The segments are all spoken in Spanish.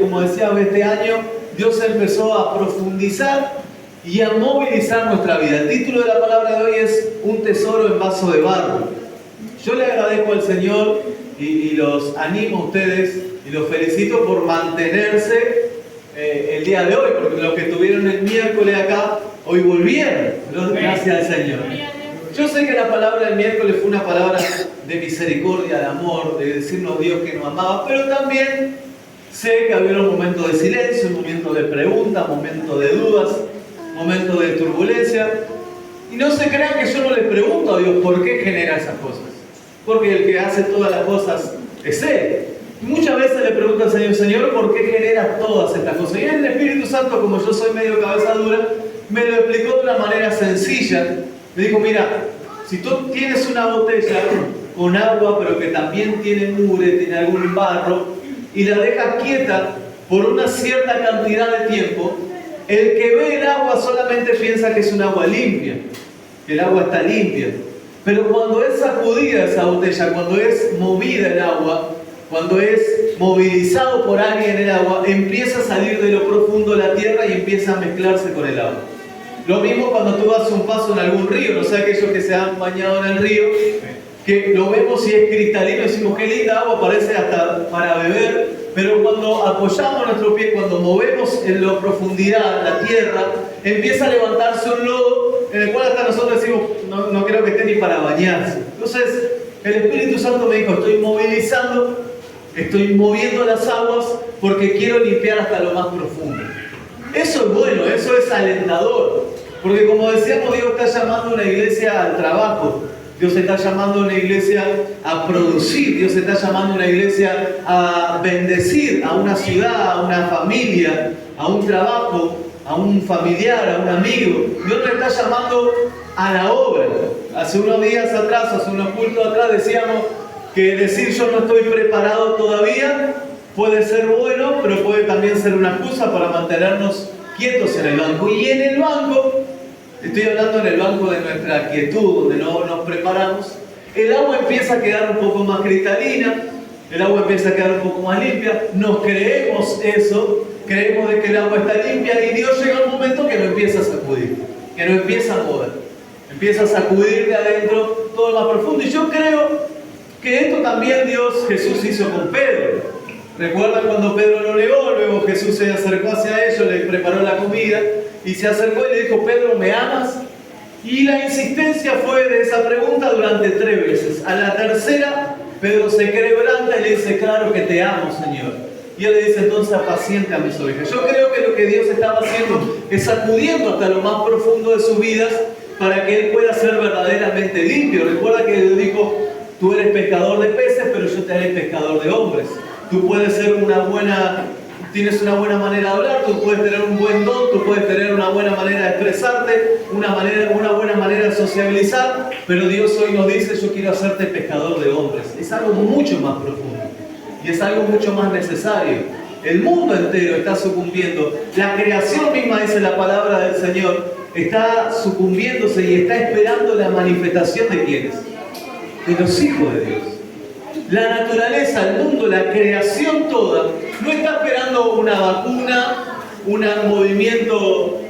como decía, este año Dios empezó a profundizar y a movilizar nuestra vida. El título de la palabra de hoy es Un tesoro en vaso de barro. Yo le agradezco al Señor y los animo a ustedes y los felicito por mantenerse el día de hoy, porque los que estuvieron el miércoles acá, hoy volvieron. Gracias al Señor. Yo sé que la palabra del miércoles fue una palabra de misericordia, de amor, de decirnos Dios que nos amaba, pero también sé que había un momento de silencio, un momento de preguntas, momentos de dudas, momentos de turbulencia. Y no se crean que yo no le pregunto a Dios por qué genera esas cosas, porque el que hace todas las cosas es Él. Y muchas veces le pregunto al Señor, Señor, ¿por qué genera todas estas cosas? Y el Espíritu Santo, como yo soy medio cabeza dura, me lo explicó de una manera sencilla. Me dijo, mira, si tú tienes una botella con agua, pero que también tiene mugre, tiene algún barro, y la dejas quieta por una cierta cantidad de tiempo, el que ve el agua solamente piensa que es un agua limpia, que el agua está limpia. Pero cuando es sacudida esa botella, cuando es movida el agua, cuando es movilizado por alguien el agua, empieza a salir de lo profundo de la tierra y empieza a mezclarse con el agua. Lo mismo cuando tú das un paso en algún río, no sé, aquellos que se han bañado en el río, que lo vemos y es cristalino, decimos qué linda agua, parece hasta para beber, pero cuando apoyamos nuestro pie, cuando movemos en la profundidad la tierra, empieza a levantarse un lodo en el cual hasta nosotros decimos, no creo que esté ni para bañarse. Entonces el Espíritu Santo me dijo, estoy movilizando, estoy moviendo las aguas porque quiero limpiar hasta lo más profundo. Eso es bueno, eso es alentador, porque como decíamos, Dios está llamando a una iglesia al trabajo, Dios está llamando a una iglesia a producir, Dios está llamando a una iglesia a bendecir a una ciudad, a una familia, a un trabajo, a un familiar, a un amigo. Dios te está llamando a la obra. Hace unos días atrás, hace unos cultos atrás, decíamos que decir yo no estoy preparado todavía puede ser bueno, pero puede también ser una excusa para mantenernos quietos en el banco. Y en el banco, estoy hablando en el banco de nuestra quietud, donde no nos preparamos, el agua empieza a quedar un poco más cristalina, el agua empieza a quedar un poco más limpia, nos creemos eso, creemos de que el agua está limpia y Dios llega un momento que nos empieza a sacudir, que nos empieza a mover, empieza a sacudir de adentro todo lo más profundo. Y yo creo que esto también Jesús hizo con Pedro. ¿Recuerdan cuando Pedro lo negó? Luego Jesús se acercó hacia ellos, le preparó la comida y se acercó y le dijo, Pedro, ¿me amas? Y la insistencia fue de esa pregunta durante 3 veces. A la tercera, Pedro se quebranta y le dice, claro que te amo, Señor. Y él le dice, entonces apacienta a mis ovejas. Yo creo que lo que Dios estaba haciendo es sacudiendo hasta lo más profundo de sus vidas para que él pueda ser verdaderamente limpio. Recuerda que él dijo, tú eres pescador de peces, pero yo te haré pescador de hombres. Tú puedes ser tienes una buena manera de hablar, tú puedes tener un buen don, tú puedes tener una buena manera de expresarte, una buena manera de sociabilizar, pero Dios hoy nos dice, yo quiero hacerte pescador de hombres. Es algo mucho más profundo y es algo mucho más necesario. El mundo entero está sucumbiendo, la creación misma, dice la palabra del Señor, está sucumbiéndose y está esperando la manifestación de ¿quiénes? De los hijos de Dios. La naturaleza, el mundo, la creación toda, no está esperando una vacuna, un movimiento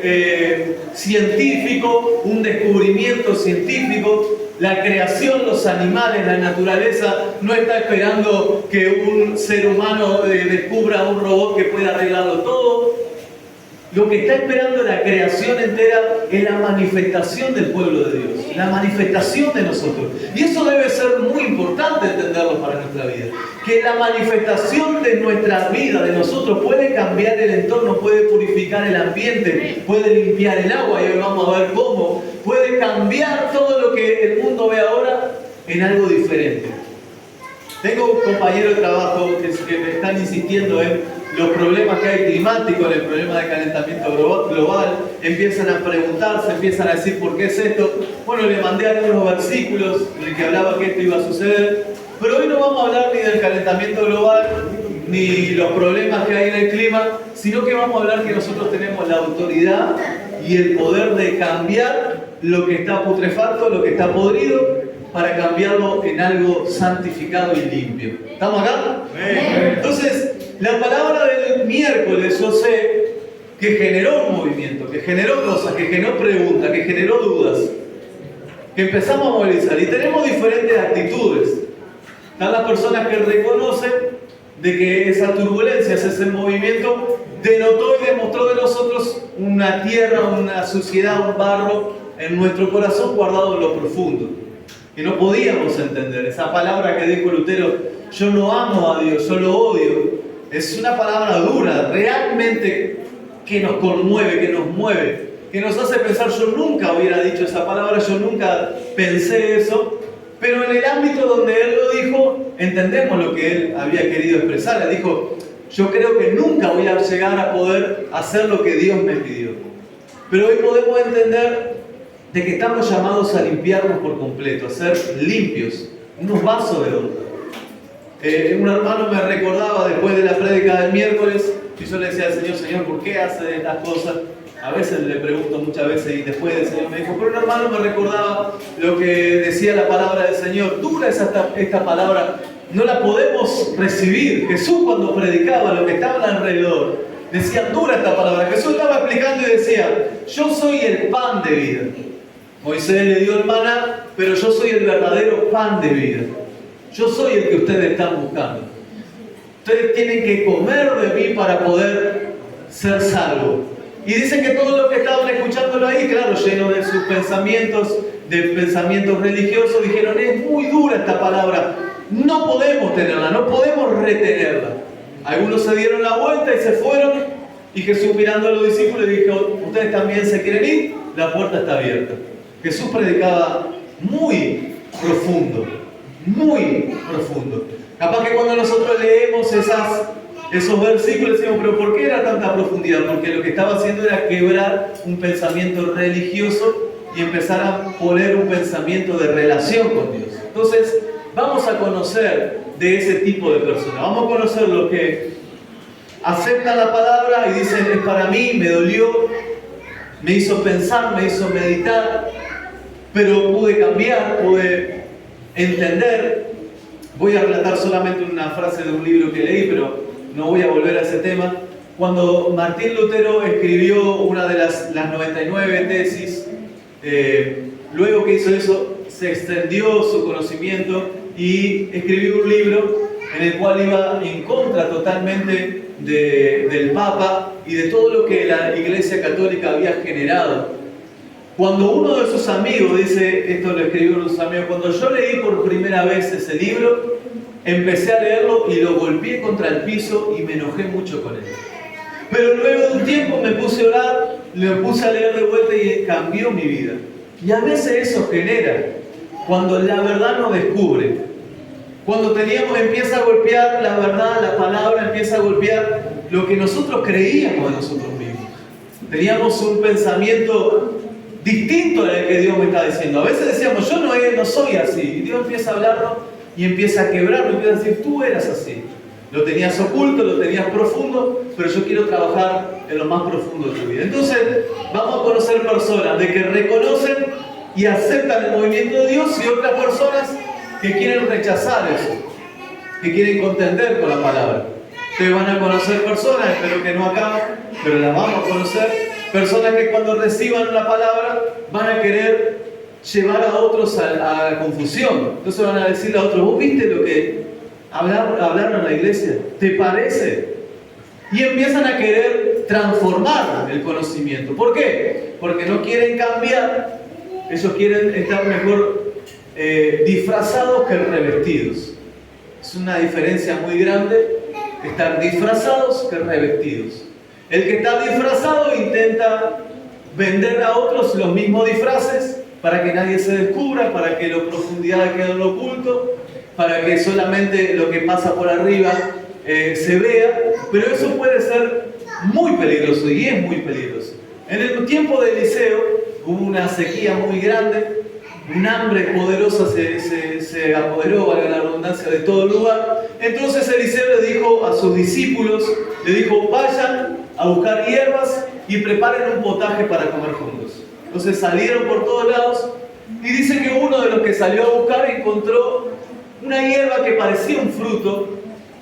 científico, un descubrimiento científico. La creación, los animales, la naturaleza, no está esperando que un ser humano descubra un robot que pueda arreglarlo todo. Lo que está esperando la creación entera es la manifestación del pueblo de Dios, la manifestación de nosotros. Y eso debe ser muy importante entenderlo para nuestra vida. Que la manifestación de nuestra vida, de nosotros, puede cambiar el entorno, puede purificar el ambiente, puede limpiar el agua, y hoy vamos a ver cómo, puede cambiar todo lo que el mundo ve ahora en algo diferente. Tengo un compañero de trabajo que me están insistiendo en los problemas que hay climáticos, el problema de calentamiento global, empiezan a preguntarse, empiezan a decir ¿por qué es esto? Bueno, le mandé algunos versículos en el que hablaba que esto iba a suceder, pero hoy no vamos a hablar ni del calentamiento global, ni los problemas que hay en el clima, sino que vamos a hablar que nosotros tenemos la autoridad y el poder de cambiar lo que está putrefacto, lo que está podrido, para cambiarlo en algo santificado y limpio. ¿Estamos acá? Entonces, la palabra del miércoles yo sé que generó un movimiento, que generó cosas, que generó preguntas, que generó dudas, que empezamos a movilizar y tenemos diferentes actitudes. Están las personas que reconocen de que esa turbulencia, ese movimiento denotó y demostró de nosotros una tierra, una suciedad, un barro en nuestro corazón guardado en lo profundo, que no podíamos entender. Esa palabra que dijo Lutero, yo no amo a Dios, yo lo odio, es una palabra dura, realmente que nos conmueve, que nos mueve, que nos hace pensar, yo nunca hubiera dicho esa palabra, yo nunca pensé eso, pero en el ámbito donde él lo dijo, entendemos lo que él había querido expresar. Él dijo, yo creo que nunca voy a llegar a poder hacer lo que Dios me pidió. Pero hoy podemos entender de que estamos llamados a limpiarnos por completo, a ser limpios, unos vasos de oro. Un hermano me recordaba después de la prédica del miércoles, y yo le decía al Señor, Señor, ¿por qué hace estas cosas? A veces le pregunto muchas veces y después el Señor me dijo, pero un hermano me recordaba lo que decía la palabra del Señor. Dura es esta palabra, no la podemos recibir. Jesús cuando predicaba, lo que estaba alrededor, decía, dura esta palabra. Jesús estaba explicando y decía, yo soy el pan de vida. Moisés le dio el maná, pero yo soy el verdadero pan de vida. Yo soy el que ustedes están buscando. Ustedes tienen que comer de mí para poder ser salvos. Y dicen que todos los que estaban escuchándolo ahí, claro, lleno de sus pensamientos, religiosos, dijeron, es muy dura esta palabra, no podemos tenerla, no podemos retenerla. Algunos se dieron la vuelta y se fueron, y Jesús mirando a los discípulos dijo, ¿ustedes también se quieren ir? La puerta está abierta. Jesús predicaba muy profundo, muy profundo. Capaz que cuando nosotros leemos esos versículos decimos, pero ¿por qué era tanta profundidad? Porque lo que estaba haciendo era quebrar un pensamiento religioso y empezar a poner un pensamiento de relación con Dios. Entonces, vamos a conocer de ese tipo de personas. Vamos a conocer los que aceptan la palabra y dicen, es para mí, me dolió, me hizo pensar, me hizo meditar, pero pude cambiar, pude entender. Voy a relatar solamente una frase de un libro que leí, pero no voy a volver a ese tema. Cuando Martín Lutero escribió una de las 99 tesis, luego que hizo eso, se extendió su conocimiento y escribió un libro en el cual iba en contra totalmente del Papa y de todo lo que la Iglesia Católica había generado. Cuando uno de sus amigos, dice, esto lo escribió uno de sus amigos, cuando yo leí por primera vez ese libro, empecé a leerlo y lo golpeé contra el piso y me enojé mucho con él. Pero luego de un tiempo me puse a orar, lo puse a leer de vuelta y cambió mi vida. Y a veces eso genera, cuando la verdad nos descubre, cuando empieza a golpear la verdad, la palabra empieza a golpear lo que nosotros creíamos de nosotros mismos. Teníamos un pensamiento distinto al que Dios me está diciendo. A veces decíamos, yo no soy así. Y Dios empieza a hablarlo y empieza a quebrarlo, y empieza a decir, tú eras así. Lo tenías oculto, lo tenías profundo, pero yo quiero trabajar en lo más profundo de tu vida. Entonces, vamos a conocer personas de que reconocen y aceptan el movimiento de Dios y otras personas que quieren rechazar eso, que quieren contender con la palabra. Ustedes van a conocer personas, espero que no acá, pero las vamos a conocer. Personas que cuando reciban la palabra van a querer llevar a otros a la confusión. Entonces van a decirle a otros, ¿vos viste lo que hablaron en la iglesia? ¿Te parece? Y empiezan a querer transformar el conocimiento. ¿Por qué? Porque no quieren cambiar. Ellos quieren estar mejor disfrazados que revestidos. Es una diferencia muy grande estar disfrazados que revestidos. El que está disfrazado intenta vender a otros los mismos disfraces para que nadie se descubra, para que la profundidad quede en lo oculto, para que solamente lo que pasa por arriba se vea, pero eso puede ser muy peligroso y es muy peligroso. En el tiempo de Eliseo hubo una sequía muy grande, un hambre poderosa se apoderó, valga la redundancia, de todo el lugar. Entonces Eliseo le dijo a sus discípulos, le dijo, vayan a buscar hierbas y preparen un potaje para comer juntos. Entonces salieron por todos lados y dice que uno de los que salió a buscar encontró una hierba que parecía un fruto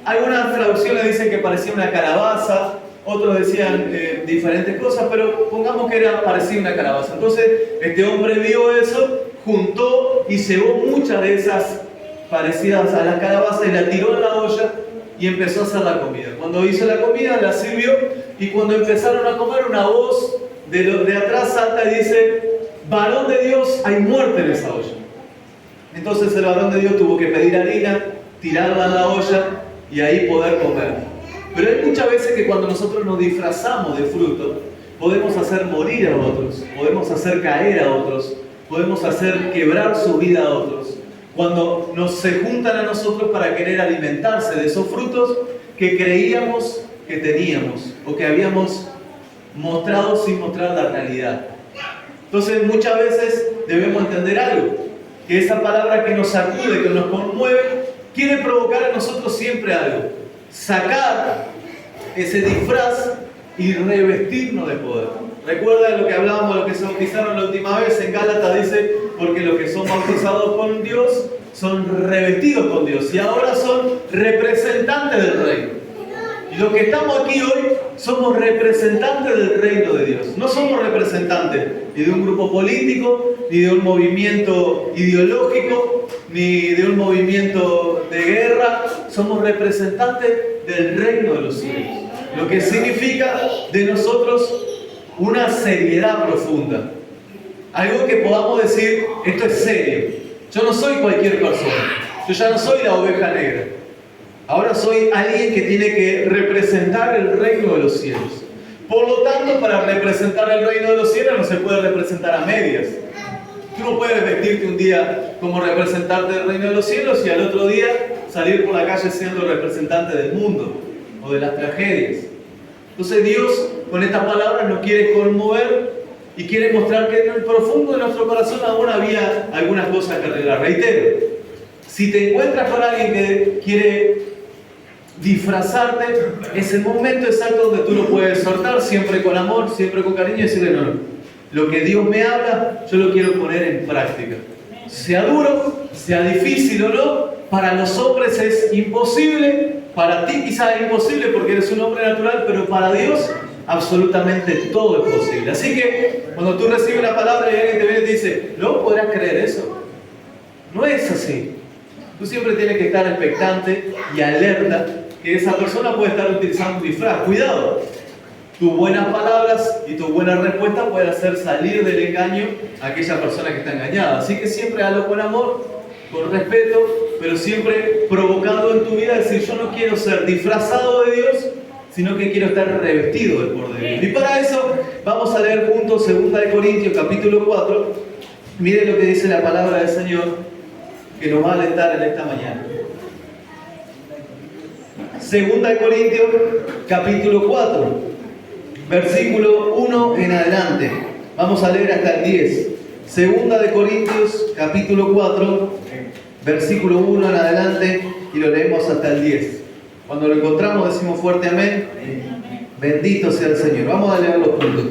Algunas traducciones dicen que parecía una calabaza, otros decían diferentes cosas, pero pongamos que parecía una calabaza. Entonces este hombre vio eso, juntó y cebó muchas de esas parecidas a las calabazas y la tiró en la olla y empezó a hacer la comida. Cuando hizo la comida la sirvió y cuando empezaron a comer una voz de atrás salta y dice: varón de Dios, hay muerte en esa olla. Entonces el varón de Dios tuvo que pedir harina, tirarla en la olla y ahí poder comer. Pero hay muchas veces que cuando nosotros nos disfrazamos de fruto, podemos hacer morir a otros, podemos hacer caer a otros, podemos hacer quebrar su vida a otros. Cuando se juntan a nosotros para querer alimentarse de esos frutos que creíamos que teníamos o que habíamos mostrado sin mostrar la realidad. Entonces muchas veces debemos entender algo, que esa palabra que nos sacude, que nos conmueve, quiere provocar a nosotros siempre algo: sacar ese disfraz y revestirnos de poder. Recuerda lo que hablábamos, lo que se bautizaron la última vez en Gálatas, dice: porque los que son bautizados con Dios son revestidos con Dios y ahora son representantes del reino. Y los que estamos aquí hoy somos representantes del reino de Dios. No somos representantes ni de un grupo político, ni de un movimiento ideológico, ni de un movimiento de guerra. Somos representantes del reino de los cielos. Lo que significa de nosotros una seriedad profunda. Algo que podamos decir: esto es serio. Yo no soy cualquier persona. Yo ya no soy la oveja negra. Ahora soy alguien que tiene que representar el reino de los cielos. Por lo tanto, para representar el reino de los cielos no se puede representar a medias. Tú no puedes vestirte un día como representante del reino de los cielos y al otro día salir por la calle siendo representante del mundo o de las tragedias. Entonces Dios con estas palabras nos quiere conmover y quiere mostrar que en el profundo de nuestro corazón aún había algunas cosas que arreglar. Reitero, si te encuentras con alguien que quiere disfrazarte, es el momento exacto donde tú lo puedes soltar, siempre con amor, siempre con cariño, y decirle: no, lo que Dios me habla, yo lo quiero poner en práctica. Sea duro, sea difícil o no, para los hombres es imposible, para ti quizás es imposible porque eres un hombre natural, pero para Dios absolutamente todo es posible. Así que cuando tú recibes una palabra y alguien te viene y te dice: ¿no podrás creer eso? No es así. Tú siempre tienes que estar expectante y alerta que esa persona puede estar utilizando un disfraz. Cuidado, tus buenas palabras y tu buena respuesta pueden hacer salir del engaño a aquella persona que está engañada. Así que siempre hazlo con amor, con respeto, pero siempre provocando en tu vida decir: yo no quiero ser disfrazado de Dios, sino que quiero estar revestido del poder de Dios. Y para eso vamos a leer juntos 2 Corintios capítulo 4. Miren lo que dice la palabra del Señor, que nos va a alentar en esta mañana. 2 Corintios capítulo 4, versículo 1 en adelante. Vamos a leer hasta el 10. 2 Corintios capítulo 4, versículo 1 en adelante, y lo leemos hasta el 10. Cuando lo encontramos decimos fuerte amén. Bendito sea el Señor. Vamos a leer los puntos.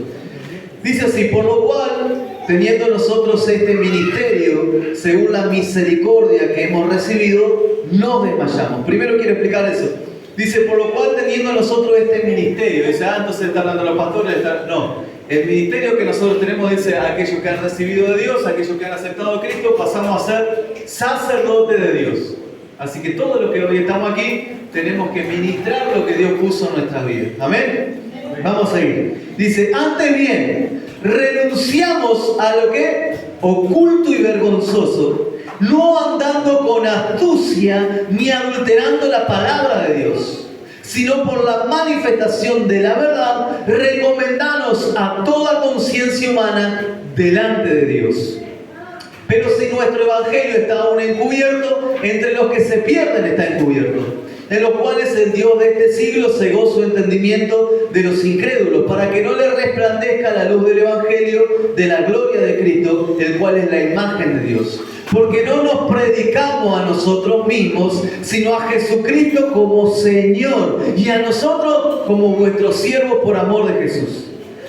Dice así: por lo cual, teniendo nosotros este ministerio, según la misericordia que hemos recibido, no desmayamos. Primero quiero explicar eso. Dice: por lo cual, teniendo nosotros este ministerio. Dice: entonces está hablando los pastores. No. El ministerio que nosotros tenemos dice: aquellos que han recibido de Dios, aquellos que han aceptado a Cristo, pasamos a ser sacerdotes de Dios. Así que todos los que hoy estamos aquí tenemos que ministrar lo que Dios puso en nuestras vidas. ¿Amén? Vamos a ir. Dice: antes bien, renunciamos a lo que oculto y vergonzoso, no andando con astucia ni adulterando la palabra de Dios, sino por la manifestación de la verdad, recomendanos a toda conciencia humana delante de Dios. Pero si nuestro evangelio está aún encubierto, entre los que se pierden está encubierto, en los cuales el Dios de este siglo cegó su entendimiento de los incrédulos, para que no le resplandezca la luz del evangelio de la gloria de Cristo, el cual es la imagen de Dios. Porque no nos predicamos a nosotros mismos, sino a Jesucristo como Señor, y a nosotros como vuestros siervos por amor de Jesús.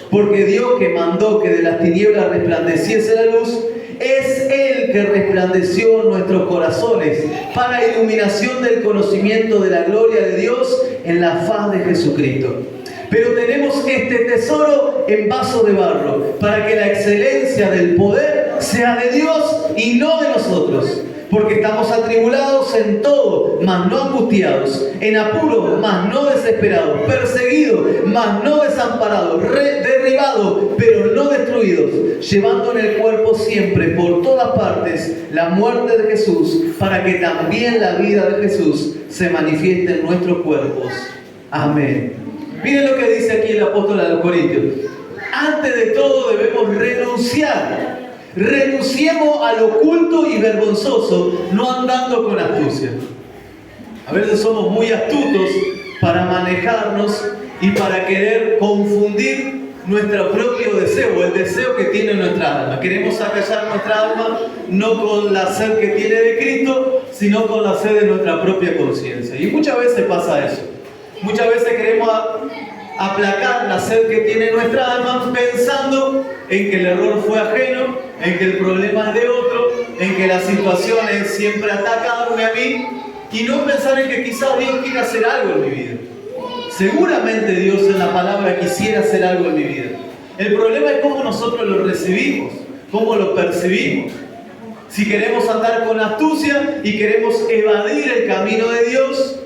Porque Dios, que mandó que de las tinieblas resplandeciese la luz, es el que resplandeció en nuestros corazones para iluminación del conocimiento de la gloria de Dios en la faz de Jesucristo. Pero tenemos este tesoro en vaso de barro, para que la excelencia del poder sea de Dios y no de nosotros. Porque estamos atribulados en todo, mas no angustiados, en apuro, mas no desesperados, perseguidos, mas no desamparados, derribados, pero no destruidos, llevando en el cuerpo siempre, por todas partes, la muerte de Jesús, para que también la vida de Jesús se manifieste en nuestros cuerpos. Amén. Miren lo que dice aquí el apóstol a los Corintios. Antes de todo debemos renunciar. Renunciemos a lo oculto y vergonzoso, no andando con astucia. A veces somos muy astutos para manejarnos y para querer confundir nuestro propio deseo, el deseo que tiene nuestra alma. Queremos acallar nuestra alma no con la sed que tiene de Cristo, sino con la sed de nuestra propia conciencia. Y muchas veces pasa eso. Muchas veces queremos aplacar la sed que tiene nuestra alma pensando en que el error fue ajeno, en que el problema es de otro, en que la situación es siempre atacarme a mí, y no pensar en que quizás Dios quiere hacer algo en mi vida. Seguramente Dios en la palabra quisiera hacer algo en mi vida. El problema es cómo nosotros lo recibimos, cómo lo percibimos. Si queremos andar con astucia y queremos evadir el camino de Dios,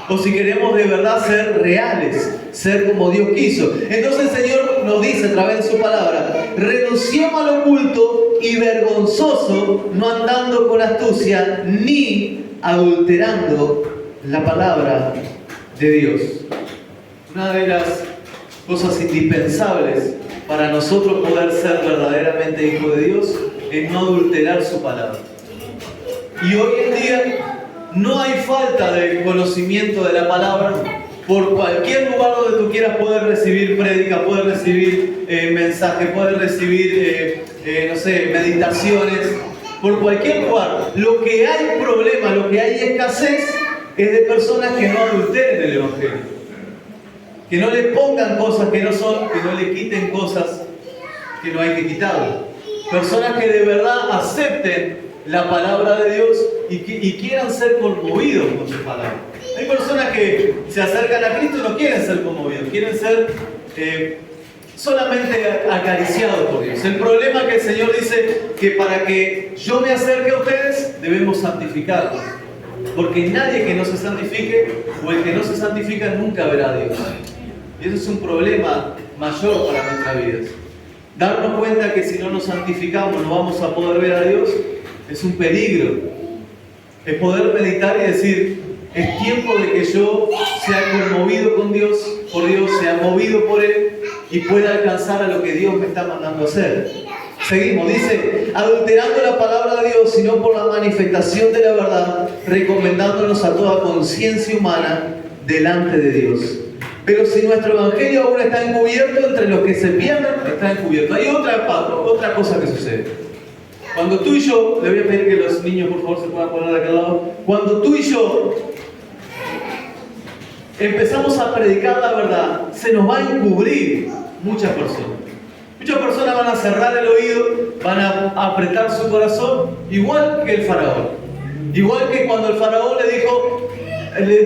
o si queremos de verdad ser reales, ser como Dios quiso. Entonces el Señor nos dice a través de su palabra: renunciemos a lo oculto y vergonzoso, no andando con astucia ni adulterando la palabra de Dios. Una de las cosas indispensables para nosotros poder ser verdaderamente hijos de Dios es no adulterar su palabra. Y hoy en día no hay falta de conocimiento de la palabra. Por cualquier lugar donde tú quieras poder recibir prédica, poder recibir mensajes, poder recibir, meditaciones. Por cualquier lugar. Lo que hay problema, lo que hay escasez, es de personas que no adulteren el Evangelio. Que no le pongan cosas que no son, que no le quiten cosas que no hay que quitarle. Personas que de verdad acepten la palabra de Dios y quieran ser conmovidos con su palabra. Hay personas que se acercan a Cristo y no quieren ser conmovidos, quieren ser solamente acariciados por Dios. El problema es que el Señor dice que para que yo me acerque a ustedes, debemos santificarlos. Porque nadie que no se santifique, o el que no se santifica, nunca verá a Dios. Y eso es un problema mayor para nuestras vidas. Darnos cuenta que si no nos santificamos no vamos a poder ver a Dios es un peligro. Es poder meditar y decir: es tiempo de que yo sea conmovido con Dios, por Dios, sea movido por Él y pueda alcanzar a lo que Dios me está mandando a hacer. Seguimos, dice: adulterando la palabra de Dios, sino por la manifestación de la verdad, recomendándonos a toda conciencia humana delante de Dios. Pero si nuestro evangelio aún está encubierto, entre los que se pierden, está encubierto. Hay otra cosa que sucede. Cuando tú y yo, le voy a pedir que los niños por favor se puedan poner de aquel lado. Cuando tú y yo empezamos a predicar la verdad, se nos va a encubrir muchas personas. Muchas personas van a cerrar el oído, van a apretar su corazón, igual que el faraón. Igual que cuando el faraón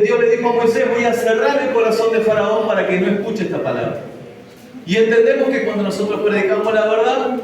Dios le dijo a Moisés: voy a cerrar el corazón de faraón para que no escuche esta palabra. Y entendemos que cuando nosotros predicamos la verdad,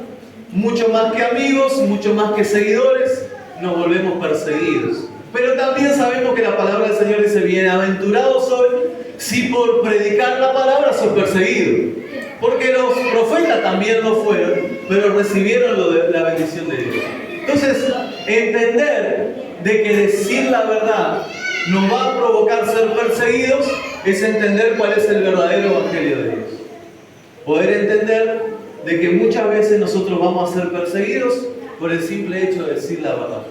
mucho más que amigos, mucho más que seguidores, nos volvemos perseguidos. Pero también sabemos que la palabra del Señor dice: bienaventurados sois si por predicar la palabra sois perseguidos. Porque los profetas también lo fueron, pero recibieron la bendición de Dios. Entonces, entender de que decir la verdad nos va a provocar ser perseguidos es entender cuál es el verdadero evangelio de Dios. Poder entender de que muchas veces nosotros vamos a ser perseguidos por el simple hecho de decir la verdad.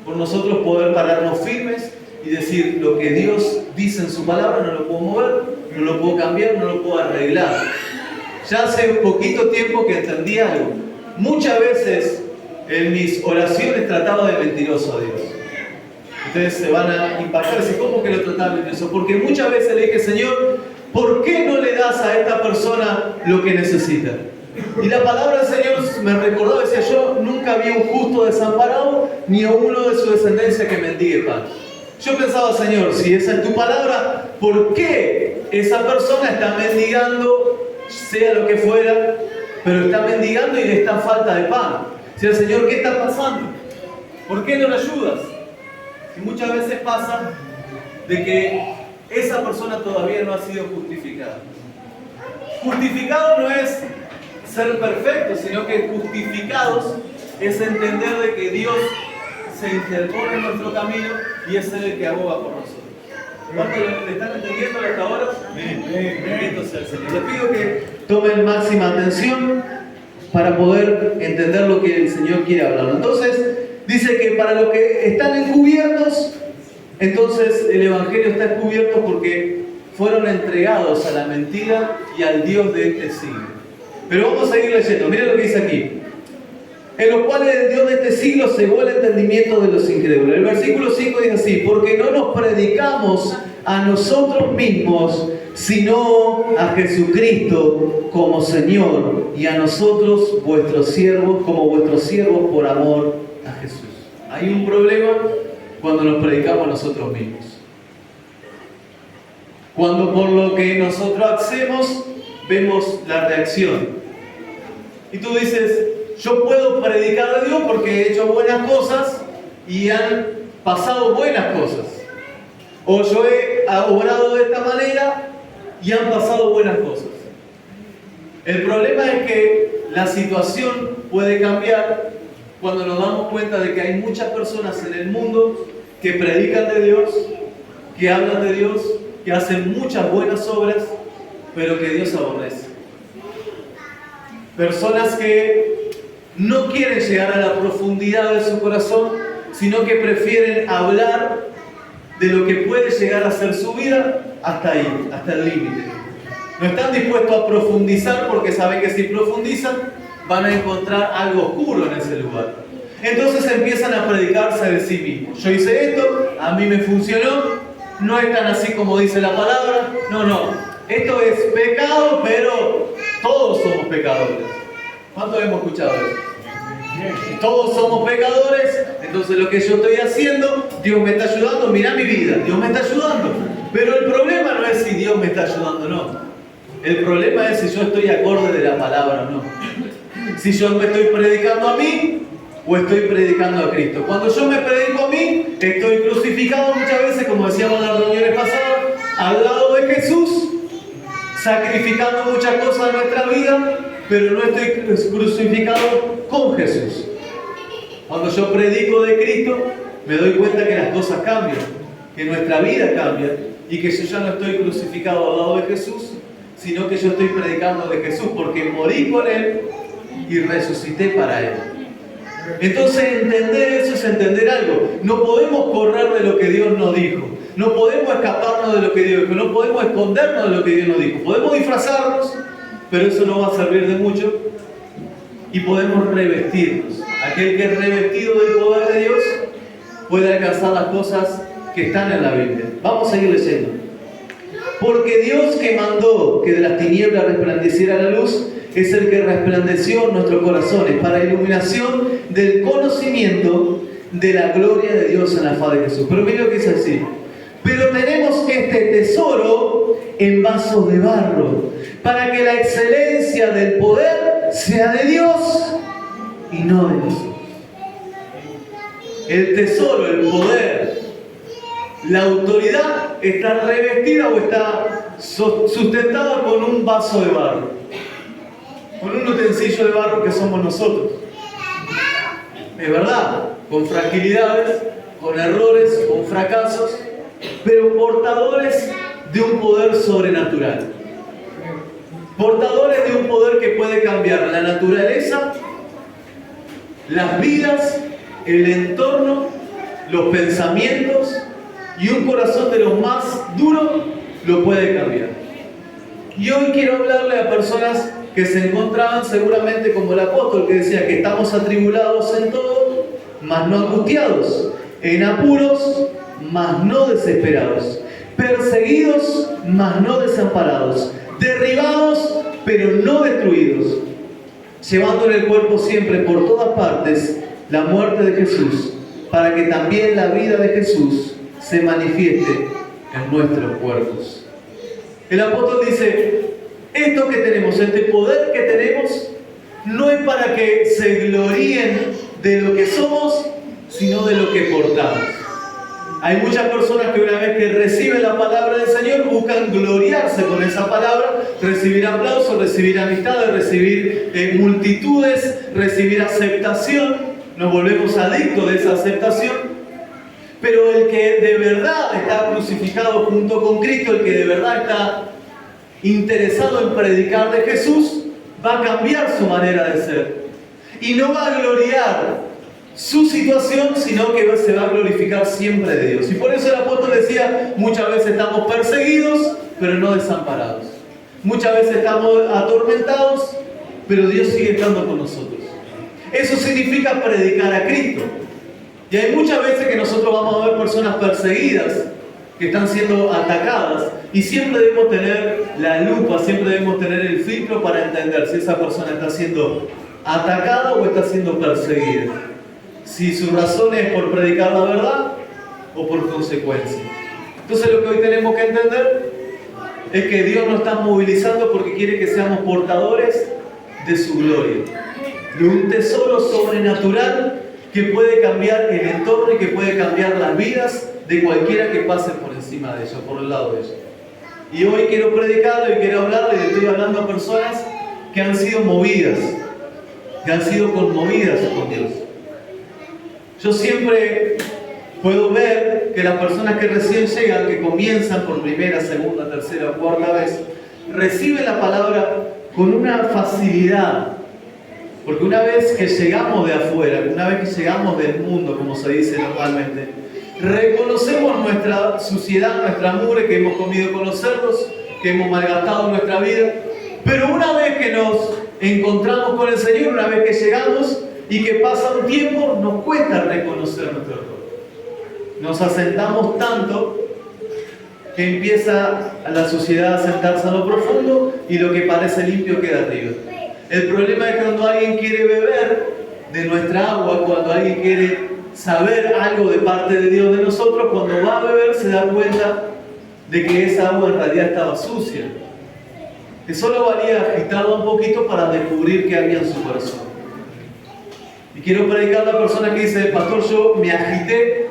Por nosotros poder pararnos firmes y decir: lo que Dios dice en su palabra no lo puedo mover, no lo puedo cambiar, no lo puedo arreglar. Ya hace poquito tiempo que entendí algo. Muchas veces en mis oraciones trataba de mentiroso a Dios. Ustedes se van a impactar y decir: ¿cómo que lo trataba de mentiroso? Porque muchas veces le dije: Señor, ¿por qué no le das a esta persona lo que necesita? Y la palabra del Señor me recordaba, decía, yo nunca vi un justo desamparado, ni a uno de su descendencia que mendigue pan. Yo pensaba, Señor, si esa es tu palabra, ¿por qué esa persona está mendigando, sea lo que fuera, pero está mendigando y le está falta de pan? Decía, Señor, ¿qué está pasando? ¿Por qué no le ayudas? Y muchas veces pasa de que esa persona todavía no ha sido justificada. Justificado no es ser perfecto, sino que justificados es entender de que Dios se interpone en nuestro camino y es Él el que aboga por nosotros. ¿Cuántos le están entendiendo hasta ahora? Bendito sea el Señor. Les pido que tomen máxima atención para poder entender lo que el Señor quiere hablar. Entonces, dice que para los que están encubiertos, entonces el Evangelio está encubierto porque fueron entregados a la mentira y al Dios de este siglo. Pero vamos a seguir leyendo. Miren lo que dice aquí. En los cuales el Dios de este siglo cegó el entendimiento de los incrédulos. El versículo 5 dice así: porque no nos predicamos a nosotros mismos, sino a Jesucristo como Señor, y a nosotros vuestros siervos, como vuestros siervos por amor a Jesús. Hay un problema cuando nos predicamos a nosotros mismos. Cuando por lo que nosotros hacemos vemos la reacción. Y tú dices, yo puedo predicar de Dios porque he hecho buenas cosas y han pasado buenas cosas. O yo he obrado de esta manera y han pasado buenas cosas. El problema es que la situación puede cambiar cuando nos damos cuenta de que hay muchas personas en el mundo que predican de Dios, que hablan de Dios, que hacen muchas buenas obras, pero que Dios aborrece. Personas que no quieren llegar a la profundidad de su corazón, sino que prefieren hablar de lo que puede llegar a ser su vida hasta ahí, hasta el límite. No están dispuestos a profundizar porque saben que si profundizan van a encontrar algo oscuro en ese lugar. Entonces empiezan a predicarse de sí mismos. Yo hice esto, a mí me funcionó, no es tan así como dice la palabra. No, esto es pecado, pero todos somos pecadores. ¿Cuántos hemos escuchado eso? Todos somos pecadores, entonces lo que yo estoy haciendo, Dios me está ayudando, mirá mi vida, Dios me está ayudando. Pero el problema no es si Dios me está ayudando o no. El problema es si yo estoy acorde de la palabra o no. Si yo me estoy predicando a mí o estoy predicando a Cristo. Cuando yo me predico a mí, estoy crucificado muchas veces, como decíamos en las reuniones pasadas, al lado de Jesús, sacrificando muchas cosas en nuestra vida, pero no estoy crucificado con Jesús. Cuando yo predico de Cristo, me doy cuenta que las cosas cambian, que nuestra vida cambia y que yo ya no estoy crucificado al lado de Jesús, sino que yo estoy predicando de Jesús porque morí con Él y resucité para Él. Entonces entender eso es entender algo. No podemos correr de lo que Dios nos dijo. No podemos escaparnos de lo que Dios dijo. No podemos escondernos de lo que Dios nos dijo. Podemos disfrazarnos, pero eso no va a servir de mucho. Y podemos revestirnos. Aquel que es revestido del poder de Dios puede alcanzar las cosas que están en la Biblia. Vamos a seguir leyendo. Porque Dios que mandó que de las tinieblas resplandeciera la luz, es el que resplandeció en nuestros corazones para iluminación del conocimiento de la gloria de Dios en la faz de Jesús. Pero mira lo que dice así. Pero tenemos este tesoro en vasos de barro, para que la excelencia del poder sea de Dios y no de nosotros. El tesoro, el poder, la autoridad está revestida o está sustentada con un vaso de barro, con un utensilio de barro que somos nosotros. Es verdad, con fragilidades, con errores, con fracasos, pero portadores de un poder sobrenatural. Portadores de un poder que puede cambiar la naturaleza, las vidas, el entorno, los pensamientos, y un corazón de los más duros lo puede cambiar. Y hoy quiero hablarle a personas que se encontraban seguramente como el apóstol que decía que estamos atribulados en todo, mas no angustiados, en apuros, mas no desesperados, perseguidos, mas no desamparados, derribados, pero no destruidos, llevando en el cuerpo siempre por todas partes la muerte de Jesús, para que también la vida de Jesús se manifieste en nuestros cuerpos. El apóstol dice, esto que tenemos, este poder que tenemos, no es para que se gloríen de lo que somos, sino de lo que portamos. Hay muchas personas que una vez que reciben la palabra del Señor buscan gloriarse con esa palabra, recibir aplausos, recibir amistades, recibir multitudes, recibir aceptación. Nos volvemos adictos de esa aceptación. Pero el que de verdad está crucificado junto con Cristo, el que de verdad está interesado en predicar de Jesús, va a cambiar su manera de ser. Y no va a gloriar su situación, sino que se va a glorificar siempre de Dios. Y por eso el apóstol decía, muchas veces estamos perseguidos, pero no desamparados. Muchas veces estamos atormentados, pero Dios sigue estando con nosotros. Eso significa predicar a Cristo. Y hay muchas veces que nosotros vamos a ver personas perseguidas, que están siendo atacadas, y siempre debemos tener la lupa, siempre debemos tener el filtro para entender si esa persona está siendo atacada o está siendo perseguida. Si su razón es por predicar la verdad o por consecuencia. Entonces lo que hoy tenemos que entender es que Dios nos está movilizando porque quiere que seamos portadores de su gloria, de un tesoro sobrenatural que puede cambiar el entorno y que puede cambiar las vidas de cualquiera que pase por encima de ellos, por el lado de ellos. Y hoy quiero predicarle y quiero hablarle, y le estoy hablando a personas que han sido movidas, que han sido conmovidas con Dios. Yo siempre puedo ver que las personas que recién llegan, que comienzan por primera, segunda, tercera o cuarta vez, reciben la palabra con una facilidad. Porque una vez que llegamos de afuera, una vez que llegamos del mundo, como se dice normalmente, reconocemos nuestra suciedad, nuestra mugre que hemos comido con los cerdos, que hemos malgastado nuestra vida. Pero una vez que nos encontramos con el Señor, una vez que llegamos y que pasa un tiempo, nos cuesta reconocer nuestro error. Nos asentamos tanto que empieza la suciedad a sentarse a lo profundo y lo que parece limpio queda arriba. El problema es cuando alguien quiere beber de nuestra agua, cuando alguien quiere saber algo de parte de Dios de nosotros, cuando va a beber se da cuenta de que esa agua en realidad estaba sucia. Que solo valía agitarla un poquito para descubrir qué había en su corazón. Y quiero predicar a la persona que dice, pastor, yo me agité,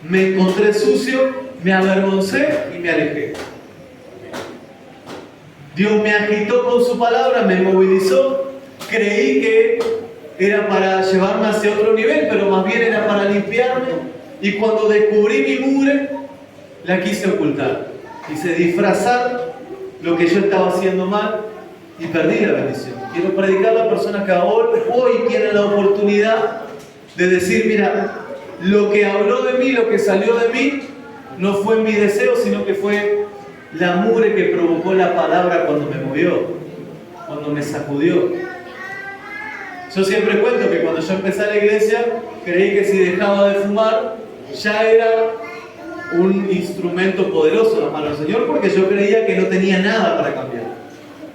me encontré sucio, me avergoncé y me alejé. Dios me agitó con su palabra, me movilizó, creí que era para llevarme hacia otro nivel, pero más bien era para limpiarme. Y cuando descubrí mi mugre, la quise ocultar. Quise disfrazar lo que yo estaba haciendo mal y perdí la bendición. Quiero predicar a la persona que hoy tiene la oportunidad de decir, mira, lo que habló de mí, lo que salió de mí, no fue mi deseo, sino que fue la mugre que provocó la palabra cuando me movió, cuando me sacudió. Yo siempre cuento que cuando yo empecé a la iglesia, creí que si dejaba de fumar, ya era un instrumento poderoso en las manos del Señor, porque yo creía que no tenía nada para cambiar.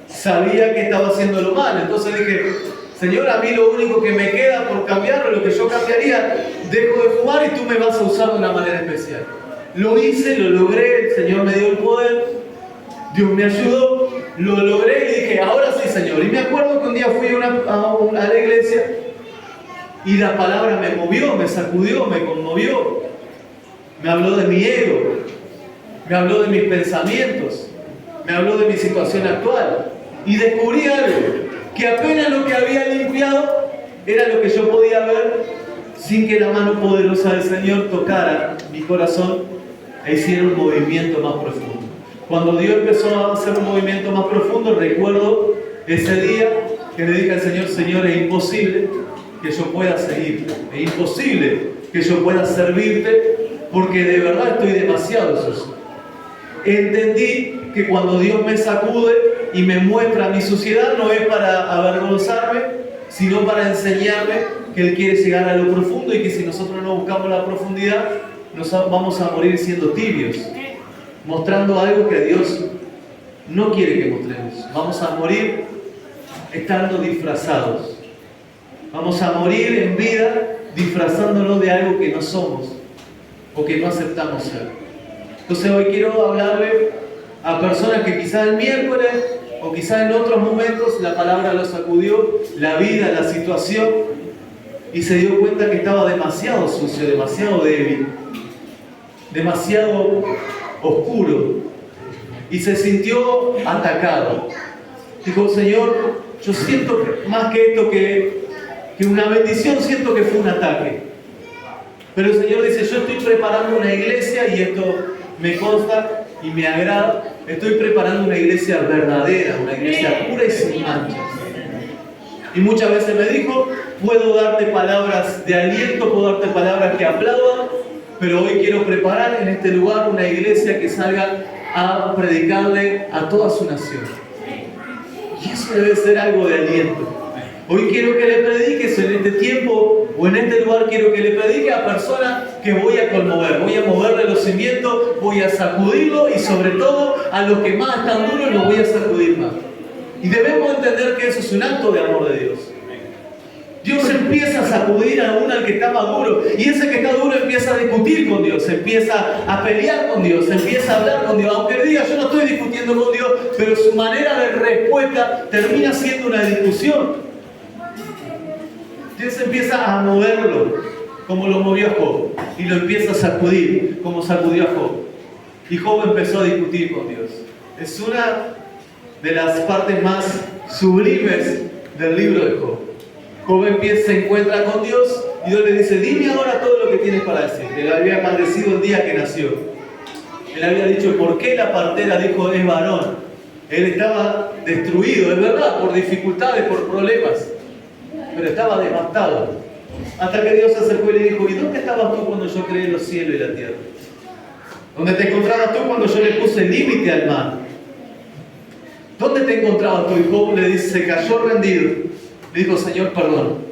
Sabía que estaba haciéndolo mal, entonces dije, Señor, a mí lo único que me queda por cambiar, lo que yo cambiaría, dejo de fumar y tú me vas a usar de una manera especial. Lo hice, lo logré, el Señor me dio el poder, Dios me ayudó, lo logré y dije, ahora sí, Señor. Y me acuerdo que un día fui a la iglesia y la palabra me movió, me sacudió, me conmovió. Me habló de mi ego, me habló de mis pensamientos, me habló de mi situación actual. Y descubrí algo, que apenas lo que había limpiado era lo que yo podía ver sin que la mano poderosa del Señor tocara mi corazón e hiciera un movimiento más profundo. Cuando Dios empezó a hacer un movimiento más profundo, recuerdo ese día que le dije al Señor, Señor, es imposible que yo pueda seguirte, es imposible que yo pueda servirte, porque de verdad estoy demasiado sucio. Entendí que cuando Dios me sacude y me muestra mi suciedad, no es para avergonzarme, sino para enseñarme que Él quiere llegar a lo profundo y que si nosotros no buscamos la profundidad, nos vamos a morir siendo tibios, mostrando algo que Dios no quiere que mostremos. Vamos a morir estando disfrazados. Vamos a morir en vida disfrazándonos de algo que no somos o que no aceptamos ser. Entonces hoy quiero hablarle a personas que quizás el miércoles o quizás en otros momentos la palabra los sacudió, la vida, la situación, y se dio cuenta que estaba demasiado sucio, demasiado débil, demasiado oscuro, y se sintió atacado. Dijo: Señor, yo siento que más que esto que una bendición, siento que fue un ataque. Pero el Señor dice: yo estoy preparando una iglesia, y esto me consta y me agrada. Estoy preparando una iglesia verdadera, una iglesia pura y sin manchas. Y muchas veces me dijo: puedo darte palabras de aliento, puedo darte palabras que aplaudan, pero hoy quiero preparar en este lugar una iglesia que salga a predicarle a toda su nación. Y eso debe ser algo de aliento. Hoy quiero que le prediques en este tiempo o en este lugar, quiero que le predique a personas que voy a conmover, voy a moverle los cimientos, voy a sacudirlo, y sobre todo a los que más están duros los voy a sacudir más. Y debemos entender que eso es un acto de amor de Dios. Dios empieza a sacudir aún al que está maduro, y ese que está duro empieza a discutir con Dios, empieza a pelear con Dios, empieza a hablar con Dios, aunque diga: yo no estoy discutiendo con Dios, pero su manera de respuesta termina siendo una discusión. Dios empieza a moverlo como lo movió a Job, y lo empieza a sacudir como sacudió a Job, y Job empezó a discutir con Dios. Es una de las partes más sublimes del libro de Job. Job se encuentra con Dios, y Dios le dice: dime ahora todo lo que tienes para decir. Él había maldecido el día que nació. Él había dicho: ¿por qué la partera dijo es varón? Él estaba destruido, es verdad, por dificultades, por problemas, pero estaba devastado. Hasta que Dios se acercó y le dijo: ¿y dónde estabas tú cuando yo creé los cielos y la tierra? ¿Dónde te encontrabas tú cuando yo le puse límite al mar? ¿Dónde te encontrabas tú? Y Job le dice, se cayó rendido. Le dijo: Señor, perdón.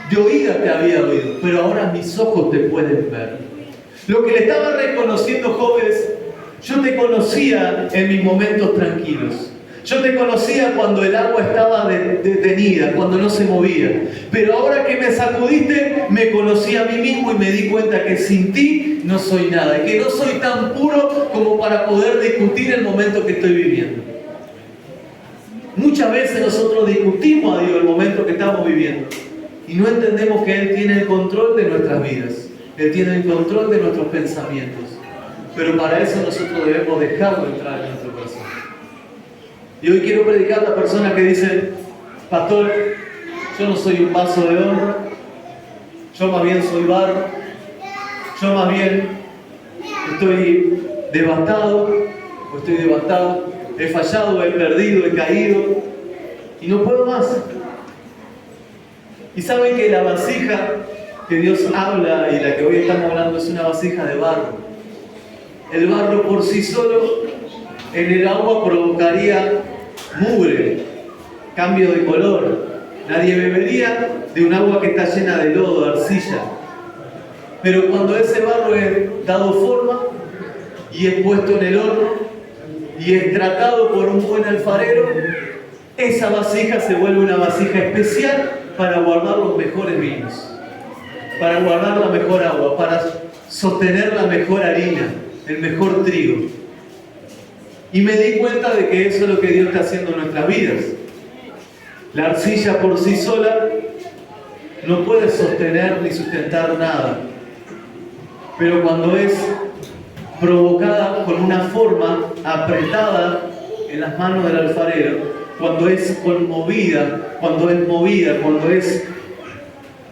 De oída te había oído, pero ahora mis ojos te pueden ver. Lo que le estaba reconociendo Job es: yo te conocía en mis momentos tranquilos. Yo te conocía cuando el agua estaba detenida, cuando no se movía. Pero ahora que me sacudiste, me conocí a mí mismo y me di cuenta que sin ti no soy nada. Y que no soy tan puro como para poder discutir el momento que estoy viviendo. Muchas veces nosotros discutimos a Dios el momento que estamos viviendo. Y no entendemos que Él tiene el control de nuestras vidas. Él tiene el control de nuestros pensamientos. Pero para eso nosotros debemos dejarlo entrar en nuestro corazón. Y hoy quiero predicar a la persona que dice: pastor, yo no soy un vaso de honra, yo más bien soy barro, yo más bien estoy devastado, o estoy devastado, he fallado, he perdido, he caído, y no puedo más. Y saben que la vasija que Dios habla y la que hoy estamos hablando es una vasija de barro. El barro por sí solo en el agua provocaría mugre, cambio de color. Nadie bebería de un agua que está llena de lodo, arcilla. Pero cuando ese barro es dado forma y es puesto en el horno y es tratado por un buen alfarero, esa vasija se vuelve una vasija especial para guardar los mejores vinos, para guardar la mejor agua, para sostener la mejor harina, el mejor trigo. Y me di cuenta de que eso es lo que Dios está haciendo en nuestras vidas. La arcilla por sí sola no puede sostener ni sustentar nada. Pero cuando es provocada con una forma apretada en las manos del alfarero, cuando es conmovida, cuando es movida, cuando es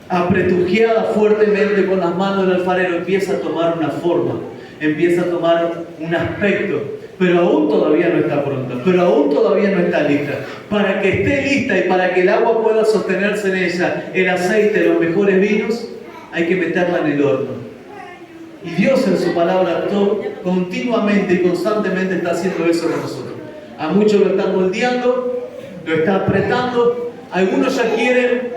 apretujeada fuertemente con las manos del alfarero, empieza a tomar una forma, empieza a tomar un aspecto. Pero aún todavía no está pronta, pero aún todavía no está lista. Para que esté lista y para que el agua pueda sostenerse en ella, el aceite, los mejores vinos, hay que meterla en el horno. Y Dios en su palabra continuamente y constantemente está haciendo eso con nosotros. A muchos lo están moldeando, lo está apretando. Algunos ya quieren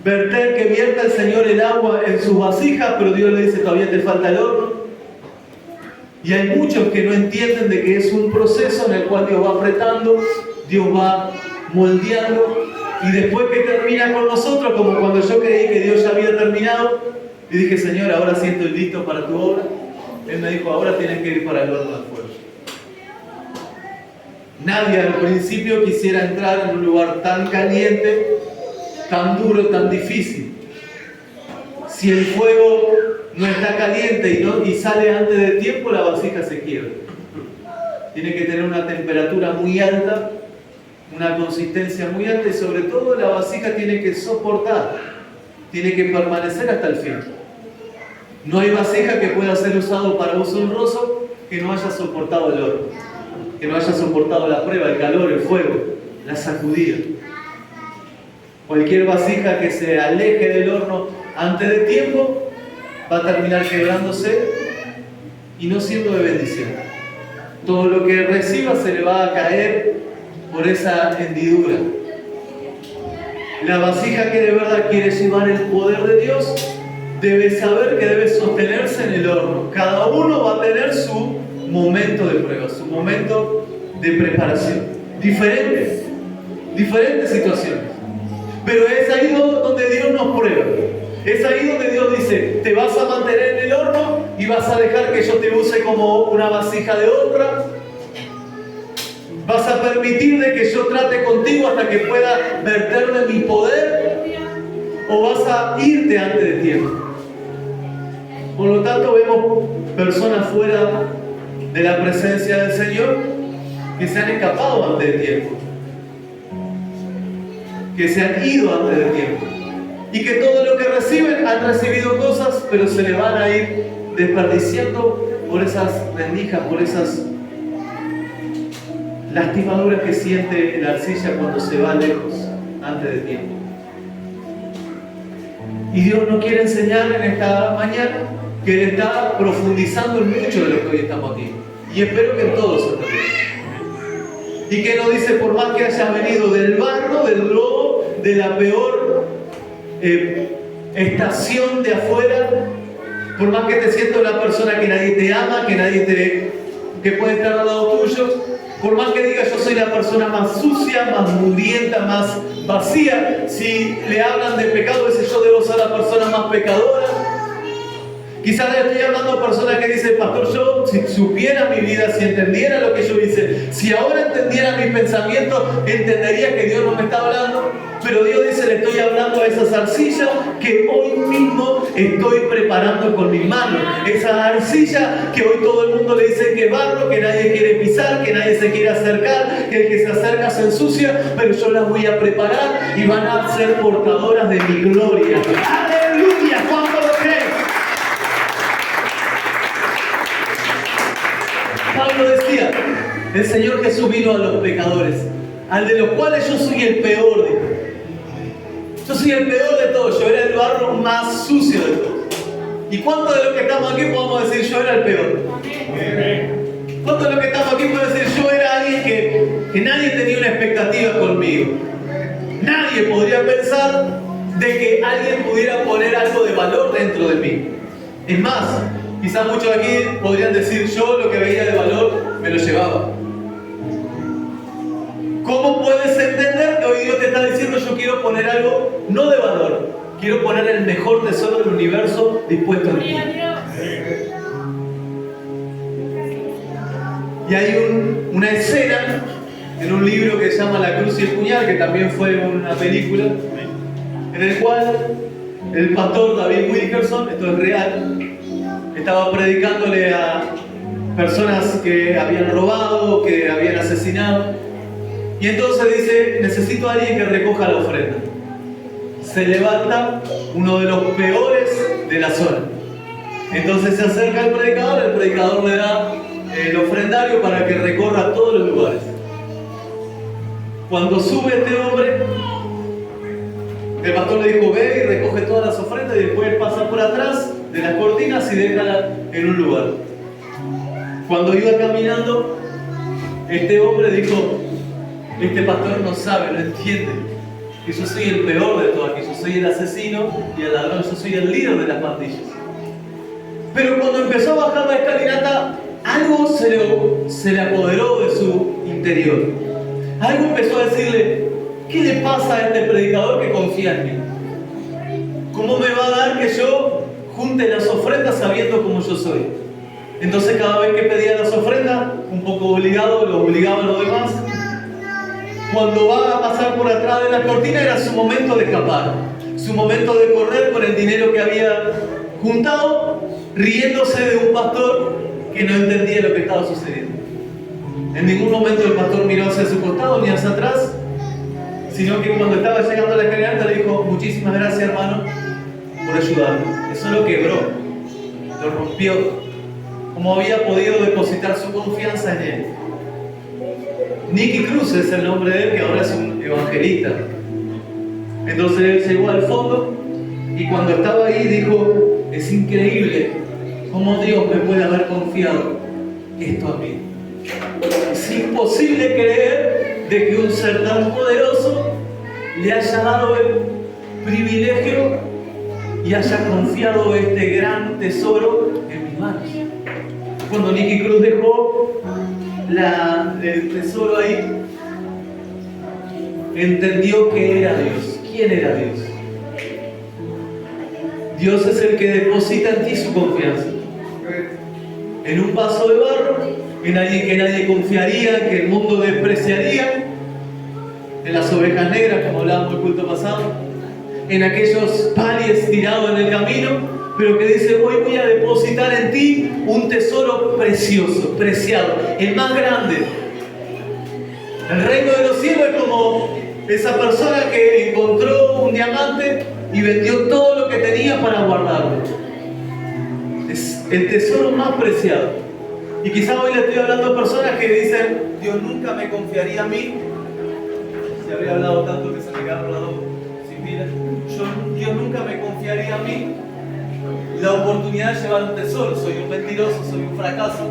verter que vierta el Señor el agua en sus vasijas, pero Dios le dice: todavía te falta el horno. Y hay muchos que no entienden de que es un proceso en el cual Dios va apretando, Dios va moldeando, y después que termina con nosotros, como cuando yo creí que Dios ya había terminado, y dije, Señor, ahora sí estoy listo para tu obra. Él me dijo, ahora tienes que ir para el horno de fuego. Nadie al principio quisiera entrar en un lugar tan caliente, tan duro, tan difícil. Si el fuego no está caliente y sale antes de tiempo, la vasija se quiebra. Tiene que tener una temperatura muy alta, una consistencia muy alta, y sobre todo la vasija tiene que soportar, tiene que permanecer hasta el fin. No hay vasija que pueda ser usado para uso honroso que no haya soportado el horno, que no haya soportado la prueba, el calor, el fuego, la sacudida. Cualquier vasija que se aleje del horno antes de tiempo va a terminar quebrándose y no siendo de bendición. Todo lo que reciba se le va a caer por esa hendidura. La vasija que de verdad quiere llevar el poder de Dios debe saber que debe sostenerse en el horno. Cada uno va a tener su momento de prueba, su momento de preparación. Diferentes situaciones. Pero es ahí donde Dios nos prueba. Es ahí donde Dios dice, te vas a mantener en el horno y vas a dejar que yo te use como una vasija de honra. Vas a permitir de que yo trate contigo hasta que pueda verter de mi poder, o vas a irte antes de tiempo. Por lo tanto, vemos personas fuera de la presencia del Señor que se han escapado antes de tiempo, que se han ido antes de tiempo, y que todo lo que reciben, han recibido cosas, pero se le van a ir desperdiciando por esas rendijas, por esas lastimaduras que siente la arcilla cuando se va lejos antes de tiempo. Y Dios nos quiere enseñar en esta mañana que Él está profundizando en mucho de lo que hoy estamos aquí. Y espero que en todos se termine. Y que nos dice, por más que hayas venido del barro, del lodo, de la peor estación de afuera, por más que te sientas una persona que nadie te ama, que puede estar al lado tuyo, por más que digas yo soy la persona más sucia, más mugrienta, más vacía, si le hablan de pecado, ese yo debo ser la persona más pecadora. Quizás le estoy hablando a personas que dicen, pastor, yo si supiera mi vida, si entendiera lo que yo hice, si ahora entendiera mis pensamientos, entendería que Dios no me está hablando. Pero Dios dice, le estoy hablando a esas arcillas que hoy mismo estoy preparando con mis manos. Esa arcilla que hoy todo el mundo le dice que es barro, que nadie quiere pisar, que nadie se quiere acercar, que el que se acerca se ensucia, pero yo las voy a preparar y van a ser portadoras de mi gloria. ¡Aleluya! ¿Cuánto lo crees? Pablo decía, el Señor Jesús vino a los pecadores, al de los cuales yo soy el peor, dijo. Yo soy el peor de todos, yo era el barro más sucio de todos. ¿Y cuántos de los que estamos aquí podemos decir yo era el peor? ¿Cuántos de los que estamos aquí podemos decir yo era alguien que nadie tenía una expectativa conmigo? Nadie podría pensar de que alguien pudiera poner algo de valor dentro de mí. Es más, quizás muchos de aquí podrían decir yo lo que veía de valor me lo llevaba. ¿Cómo puedes entender que hoy Dios te está diciendo yo quiero poner algo no de valor? Quiero poner el mejor tesoro del universo dispuesto en ti. Y hay una escena en un libro que se llama La Cruz y el Puñal, que también fue una película, en el cual el pastor David Wilkerson, esto es real, estaba predicándole a personas que habían robado, que habían asesinado. Y entonces dice, necesito a alguien que recoja la ofrenda. Se levanta uno de los peores de la zona. Entonces se acerca al predicador le da el ofrendario para que recorra todos los lugares. Cuando sube este hombre, el pastor le dijo, ve y recoge todas las ofrendas y después pasa por atrás de las cortinas y déjala en un lugar. Cuando iba caminando, este hombre dijo, este pastor no sabe, no entiende que yo soy el peor de todos aquí, yo soy el asesino y el ladrón, yo soy el líder de las pandillas. Pero cuando empezó a bajar la escalinata, algo se le apoderó de su interior. Algo empezó a decirle, ¿qué le pasa a este predicador que confía en mí? ¿Cómo me va a dar que yo junte las ofrendas sabiendo cómo yo soy? Entonces cada vez que pedía las ofrendas, un poco obligado, lo obligaba a los demás. Cuando va a pasar por atrás de la cortina era su momento de escapar, su momento de correr por el dinero que había juntado, riéndose de un pastor que no entendía lo que estaba sucediendo. En ningún momento el pastor miró hacia su costado ni hacia atrás, sino que cuando estaba llegando a la escalera le dijo: muchísimas gracias, hermano, por ayudarme. Eso lo quebró, lo rompió. Como había podido depositar su confianza en él. Nicky Cruz es el nombre de él, que ahora es un evangelista. Entonces él llegó al fondo y cuando estaba ahí dijo: es increíble cómo Dios me puede haber confiado esto a mí. Es imposible creer de que un ser tan poderoso le haya dado el privilegio y haya confiado este gran tesoro en mis manos. Cuando Nicky Cruz dejó el tesoro ahí, entendió que era Dios. ¿Quién era Dios? Dios es el que deposita en ti su confianza. En un vaso de barro, en alguien que nadie confiaría, que el mundo despreciaría, en las ovejas negras, como hablábamos el culto pasado, en aquellos palies tirados en el camino, pero que dice: hoy voy a depositar en ti un tesoro precioso, preciado, el más grande. El reino de los cielos es como esa persona que encontró un diamante y vendió todo lo que tenía para guardarlo. Es el tesoro más preciado. Y quizás hoy le estoy hablando a personas que dicen: Dios nunca me confiaría a mí. Se habría hablado tanto que se me quedaron las dos sin vida. Dios nunca me confiaría a mí la oportunidad de llevar un tesoro. Soy un mentiroso, soy un fracaso.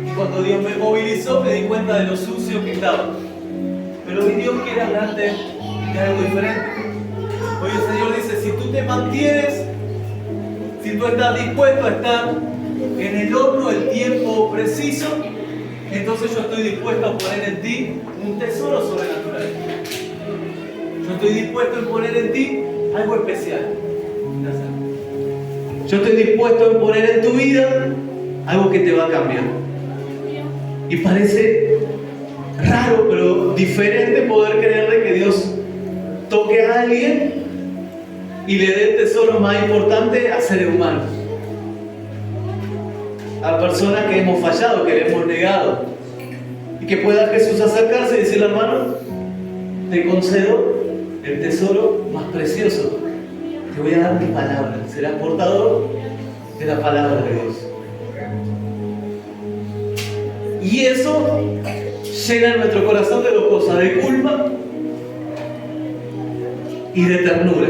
Y cuando Dios me movilizó me di cuenta de lo sucio que estaba. Pero hoy Dios quiere hablarte de algo diferente. Hoy el Señor dice: si tú te mantienes, si tú estás dispuesto a estar en el horno el tiempo preciso, entonces yo estoy dispuesto a poner en ti un tesoro sobrenatural. Yo estoy dispuesto a poner en ti algo especial. Yo estoy dispuesto a poner en tu vida algo que te va a cambiar. Y parece raro, pero diferente poder creerle que Dios toque a alguien y le dé el tesoro más importante a seres humanos. A personas que hemos fallado, que le hemos negado. Y que pueda Jesús acercarse y decirle: hermano, te concedo el tesoro más precioso. Te voy a dar mi palabra. Serás portador de la palabra de Dios. Y eso llena nuestro corazón de dos cosas: de culpa y de ternura.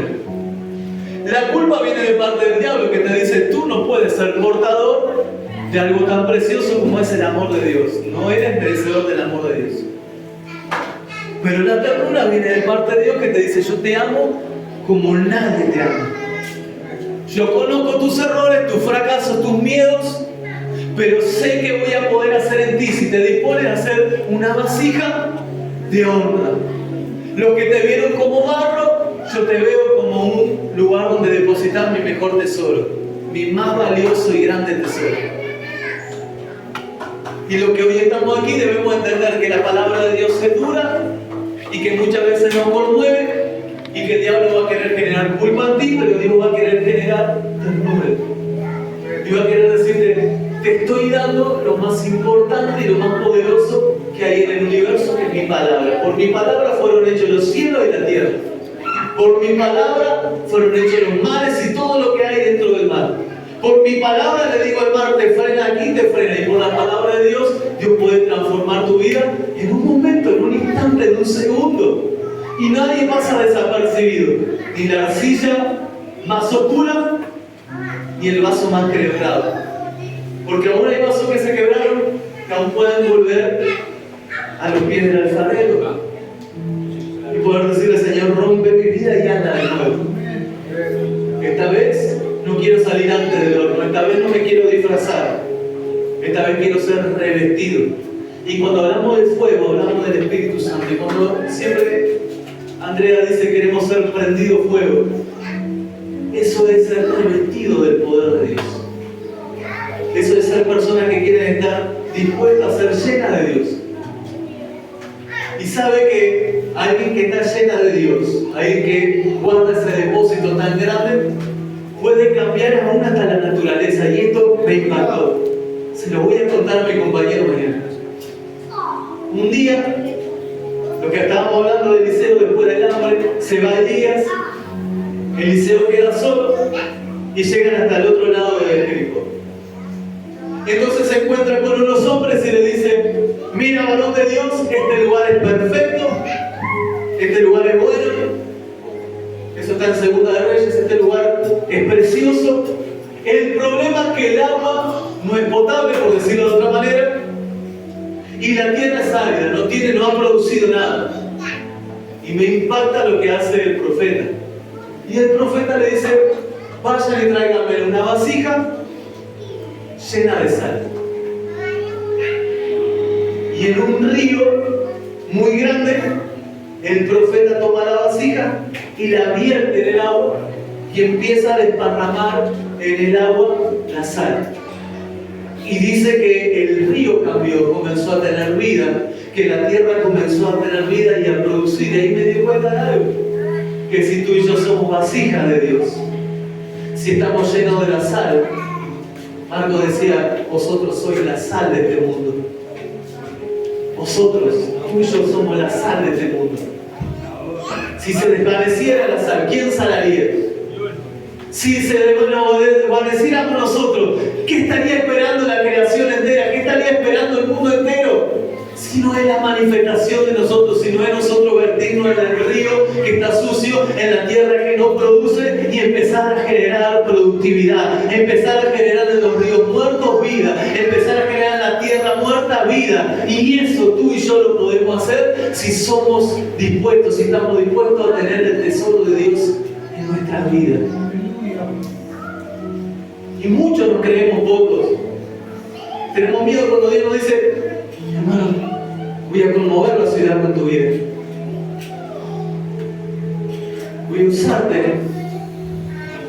La culpa viene de parte del diablo, que te dice: tú no puedes ser portador de algo tan precioso como es el amor de Dios. No eres merecedor del amor de Dios. Pero la ternura viene de parte de Dios, que te dice: yo te amo como nadie te ama. Yo conozco tus errores, tus fracasos, tus miedos, pero sé que voy a poder hacer en ti, si te dispones a hacer una vasija de honra. Los que te vieron como barro, yo te veo como un lugar donde depositar mi mejor tesoro, mi más valioso y grande tesoro. Y lo que hoy estamos aquí debemos entender que la palabra de Dios es dura y que muchas veces nos conmueve y que el diablo va a querer generar culpa en ti, pero Dios va a querer generar ternura. Dios va a querer decirte: te estoy dando lo más importante y lo más poderoso que hay en el universo, que es mi palabra. Por mi palabra fueron hechos los cielos y la tierra. Por mi palabra fueron hechos los mares y todo lo que hay dentro del mar. Por mi palabra le digo al mar: te frena aquí, te frena. Y por la palabra de Dios, Dios puede transformar tu vida en un momento, en un instante, en un segundo. Y nadie pasa desapercibido. Ni la arcilla más oscura, ni el vaso más quebrado. Porque aún hay vasos que se quebraron, que aún pueden volver a los pies del alfarero. Y poder decirle: Señor, rompe mi vida y anda de nuevo. Esta vez no quiero salir antes del horno. Esta vez no me quiero disfrazar. Esta vez quiero ser revestido. Y cuando hablamos del fuego, hablamos del Espíritu Santo. Y cuando siempre Andrea dice, queremos ser prendido fuego. Eso es ser revestido del poder de Dios. Eso es ser personas que quieren estar dispuestas a ser llenas de Dios. Y sabe que alguien que está llena de Dios, alguien que guarda ese depósito tan grande, puede cambiar aún hasta la naturaleza. Y esto me impactó. Se lo voy a contar a mi compañero mañana. Un día, lo que estábamos hablando del Eliseo después del hambre, se va Elías, Eliseo queda solo y llegan hasta el otro lado del Jericó. Entonces se encuentra con unos hombres y le dice: mira, varón de Dios, este lugar es perfecto, este lugar es bueno. Eso está en Segunda de Reyes, este lugar es precioso. El problema es que el agua no es potable, por decirlo de otra manera, y la tierra es árida, no ha producido nada. Y me impacta lo que hace el profeta. Y el profeta le dice: vayan y tráiganme una vasija llena de sal. Y en un río muy grande, el profeta toma la vasija y la vierte en el agua y empieza a desparramar en el agua la sal. Y dice que el río cambió, comenzó a tener vida, que la tierra comenzó a tener vida y a producir. Y ahí me di cuenta de algo, que si tú y yo somos vasijas de Dios, si estamos llenos de la sal, Marco decía: vosotros sois la sal de este mundo. Vosotros, tú y yo somos la sal de este mundo. Si se desvaneciera la sal, ¿quién salaría? Si se desvaneciéramos nosotros, ¿qué estaría esperando la creación entera? ¿Qué estaría esperando el mundo entero? Si no es la manifestación de nosotros, si no es nosotros vertirnos en el río que está sucio, en la tierra que no produce, y empezar a generar productividad, empezar a generar en los ríos muertos vida, empezar a generar en la tierra muerta vida. Y eso tú y yo lo podemos hacer si somos dispuestos, si estamos dispuestos a tener el tesoro de Dios en nuestra vida. Y muchos nos creemos pocos. Tenemos miedo cuando Dios nos dice: hermano, voy a conmover la ciudad con tu vida. Voy a usarte.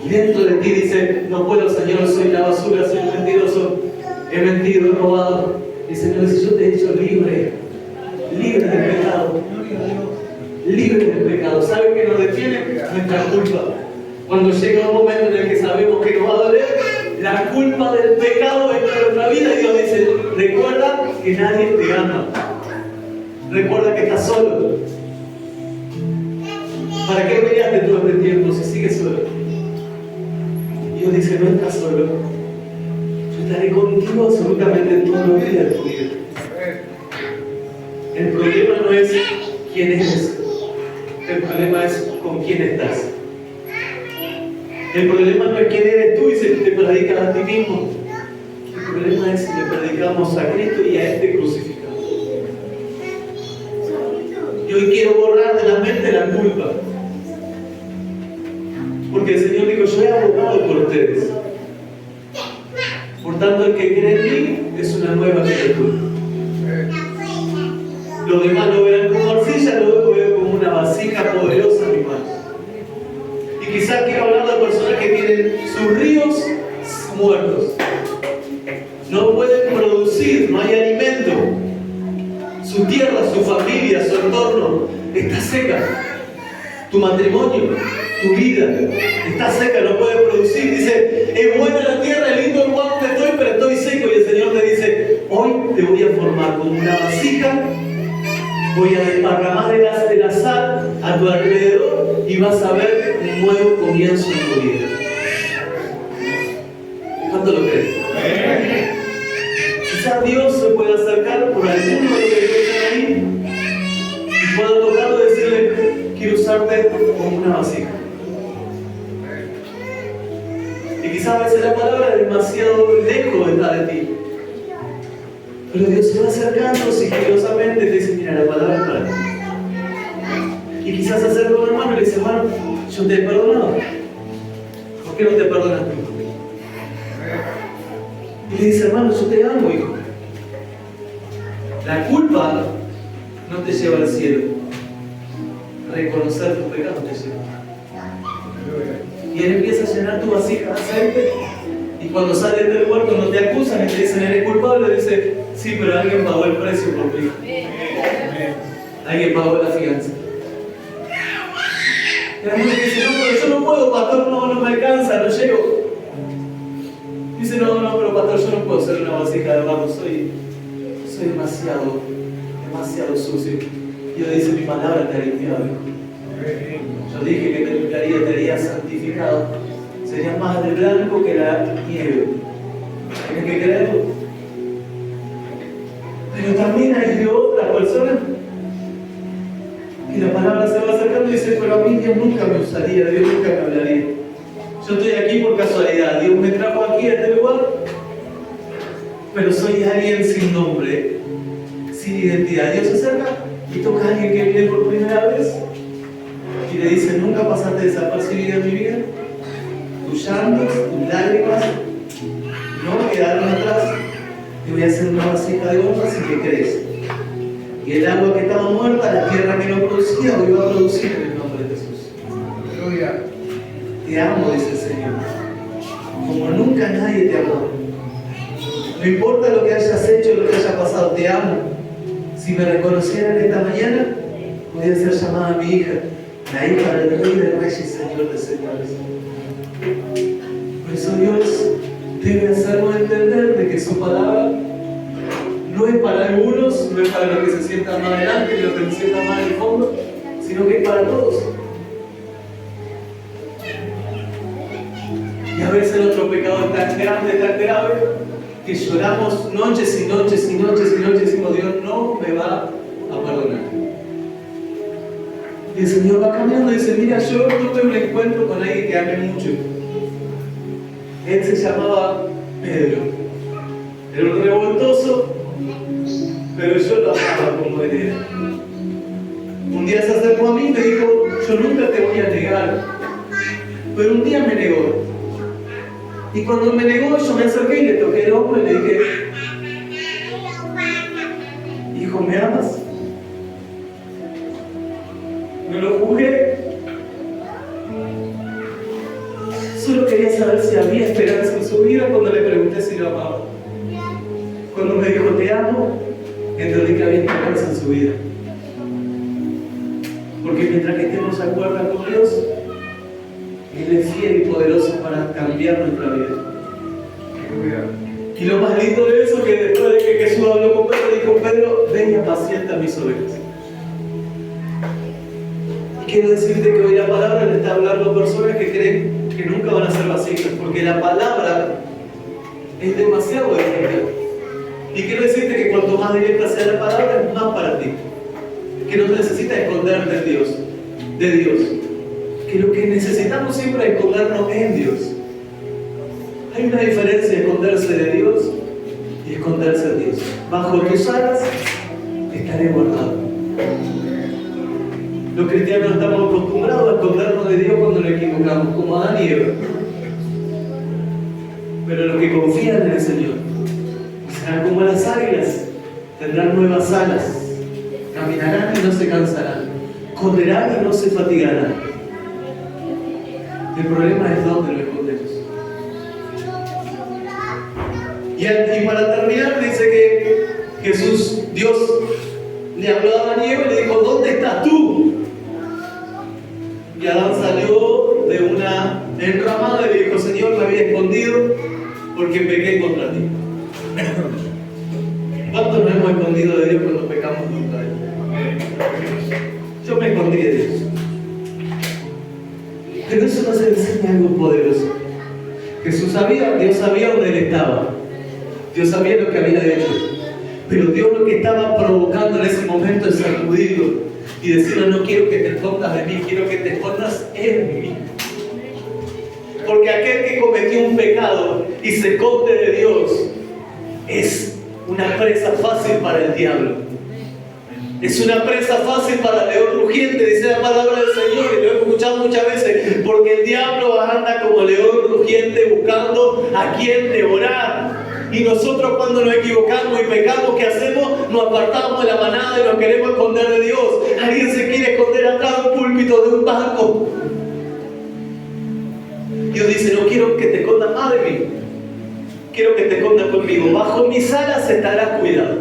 Y dentro de ti dice: no puedo, Señor, soy la basura, soy un mentiroso, he mentido, he robado. Y el Señor dice: yo te he hecho libre, libre del pecado, libre del pecado. ¿Sabe qué nos detiene? Nuestra culpa. Cuando llega un momento en el que sabemos que nos va a doler, la culpa del pecado entra en nuestra vida y Dios dice: recuerda que nadie te ama. Recuerda que estás solo. ¿Para qué peleaste todo este tiempo si sigues solo? Dios dice: no estás solo. Yo estaré contigo absolutamente en todos los días de tu vida. El problema no es quién eres. El problema es con quién estás. El problema no es quién eres tú y si te predicas a ti mismo. El problema es si le predicamos a Cristo y a este crucificado. Y hoy quiero borrar de la mente la culpa. Porque el Señor dijo: yo he abogado por ustedes. Por tanto, el que cree en mí es una nueva criatura. Los demás lo verán como arcilla, lo veo como una vasija poderosa en mi mano. Y quizás quiero hablar de personas que tienen sus ríos muertos. No pueden producir, no hay alimento. Su tierra, su familia, su entorno está seca. Tu matrimonio, tu vida está seca, no puede producir. Dice: es buena la tierra, es lindo el lugar donde estoy, pero estoy seco. Y el Señor te dice: hoy te voy a formar como una vasija, voy a desparramar de la sal a tu alrededor y vas a ver un nuevo comienzo en tu vida. ¿Cuánto lo crees? Quizás Dios se pueda acercar por alguno de los que están ahí y pueda tocarlo y decirle: quiero usarte como una vasija. Y quizás a veces la palabra es demasiado lejos está de ti. Pero Dios se va acercando sigilosamente y te dice: mira, la palabra es para ti. Y quizás se acerca un hermano y le dice: hermano, yo te he perdonado. ¿Por qué no te perdonas tú? Y le dice: hermano, yo te amo, hijo. La culpa no te lleva al cielo. reconocer tu pecado te llena. Y Él empieza a llenar tu vasija de aceite. Y cuando sales del huerto no te acusan y te dicen eres culpable, dice, sí, pero alguien pagó el precio por mí. Alguien pagó la fianza. Y la gente dice, no, pero yo no puedo, pastor, no me alcanza, no llego. Dice, no, pero pastor, yo no puedo ser una vasija de barro, soy demasiado sucio. Y Dios dice, mi palabra te ha limpiado, hijo. Yo dije que te limpiaría, te haría santificado. Sería más de blanco que la nieve. Tienes que creerlo. Pero también hay de otras personas que la palabra se va acercando y dice, pero a mí Dios nunca me usaría, Dios nunca me hablaría. Yo estoy aquí por casualidad, Dios me trajo aquí a este lugar, pero soy alguien sin nombre, sin identidad. Dios se acerca y toca a alguien que viene por primera vez y le dice, nunca pasaste desapercibida en mi vida. Tus llantos, tus lágrimas no quedaron atrás. Te voy a hacer una vasija de oro si que crees. Y el agua que estaba muerta, la tierra que no producía, hoy va a producir en el nombre de Jesús. Gloria. Te amo, dice el Señor, como nunca nadie te amó. No importa lo que hayas hecho, lo que haya pasado, te amo. Si me reconocieran esta mañana, podría ser llamada mi hija, la hija del Rey de Reyes y Señor de Señores. Por eso Dios debe hacernos entender de que su palabra no es para algunos, no es para los que se sientan más adelante y los que se sientan más en el fondo, sino que es para todos. Y a veces nuestro pecado es tan grande, tan grave, que lloramos noches y noches y noches y noches y decimos, Dios no me va a perdonar. Y el Señor va caminando y dice, mira, yo tuve un encuentro con alguien que amé mucho. Él se llamaba Pedro. Era un revoltoso, pero yo lo amaba como él era. Un día se acercó a mí y me dijo, yo nunca te voy a negar. Pero un día me negó. Y cuando me negó, yo me acerqué y le toqué el hombro y le dije, hijo, ¿me amas? No lo juzgué. Solo quería saber si había esperanza en su vida cuando le pregunté si lo amaba. Cuando me dijo, te amo, entendí que había esperanza en su vida. Porque mientras que estemos a cuerda con Dios, Él es fiel y poderoso para cambiar nuestra vida. Y lo más lindo de eso es que después de que Jesús habló con Pedro, dijo, Pedro, ven y apacienta mis ovejas. Y quiero decirte que hoy la palabra le está hablando a personas que creen que nunca van a ser vasijas, porque la palabra es demasiado directa. Y quiero decirte que cuanto más directa sea la palabra, es más para ti. Que no necesitas esconderte de Dios. Que lo que necesitamos siempre es escondernos en Dios. Hay una diferencia de esconderse de Dios y esconderse de Dios. Bajo tus alas estaré guardado. Los cristianos estamos acostumbrados a escondernos de Dios cuando nos equivocamos, como Adán y Eva. Pero los que confían en el Señor serán como las águilas, tendrán nuevas alas, caminarán y no se cansarán, correrán y no se fatigarán. El problema es dónde lo escondemos. Y para terminar, dice que Dios le habló a Adán y Eva y le dijo, ¿dónde estás tú? Y Adán salió de una enramada y le dijo, Señor, me había escondido porque pequé contra ti. ¿Cuántos nos hemos escondido de Dios cuando pecamos contra Él? Yo me escondí de Dios. Pero eso nos enseña algo poderoso. Dios sabía dónde Él estaba. Dios sabía lo que había hecho. Pero Dios lo que estaba provocando en ese momento es sacudirlo y decirle, no quiero que te escondas de mí, quiero que te escondas en mí. Porque aquel que cometió un pecado y se esconde de Dios es una presa fácil para el diablo. Es una presa fácil para el león rugiente, dice la palabra del Señor, y lo he escuchado muchas veces, porque el diablo anda como león rugiente buscando a quien devorar. Y nosotros cuando nos equivocamos y pecamos, ¿qué hacemos? Nos apartamos de la manada y nos queremos esconder de Dios. Alguien se quiere esconder atrás de un banco. Dios dice, no quiero que te escondas más de mí. Quiero que te escondas conmigo. Bajo mis alas estarás cuidado.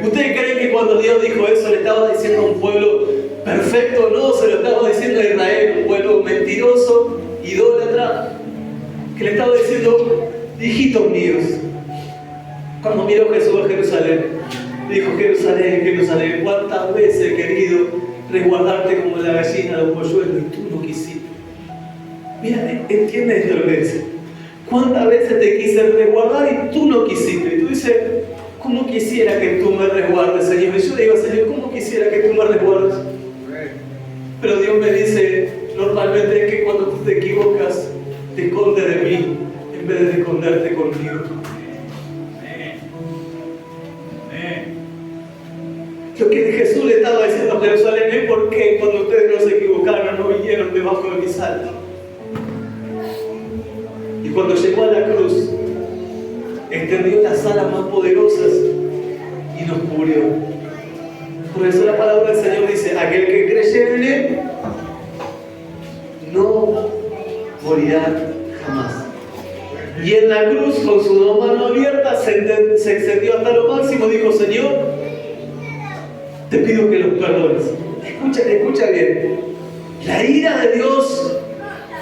¿Ustedes creen que cuando Dios dijo eso le estaba diciendo a un pueblo perfecto? No, se lo estaba diciendo a Israel, un pueblo mentiroso, idólatra, que le estaba diciendo, hijitos míos. Cuando miró Jesús a Jerusalén, dijo, Jerusalén, Jerusalén, ¿cuántas veces he querido resguardarte como la gallina de un polluelo y tú no quisiste? Mira, entiende esto lo que dice. ¿Cuántas veces te quise resguardar y tú no quisiste? Y tú dices, ¿cómo quisiera que tú me resguardes, Señor? Y yo digo, Señor, ¿cómo quisiera que tú me resguardes? Pero Dios me dice, normalmente es que cuando tú te equivocas, te escondes de mí en vez de esconderte conmigo. Lo que Jesús le estaba diciendo a Jerusalén es porque cuando ustedes no se equivocaron, no vinieron debajo de mis alas. Y cuando llegó a la cruz, extendió las alas más poderosas y nos cubrió. Por eso la palabra del Señor dice, aquel que creyere en Él no morirá jamás. Y en la cruz, con su mano abierta, se extendió hasta lo máximo, dijo, Señor, te pido que los perdones. Escucha bien. La ira de Dios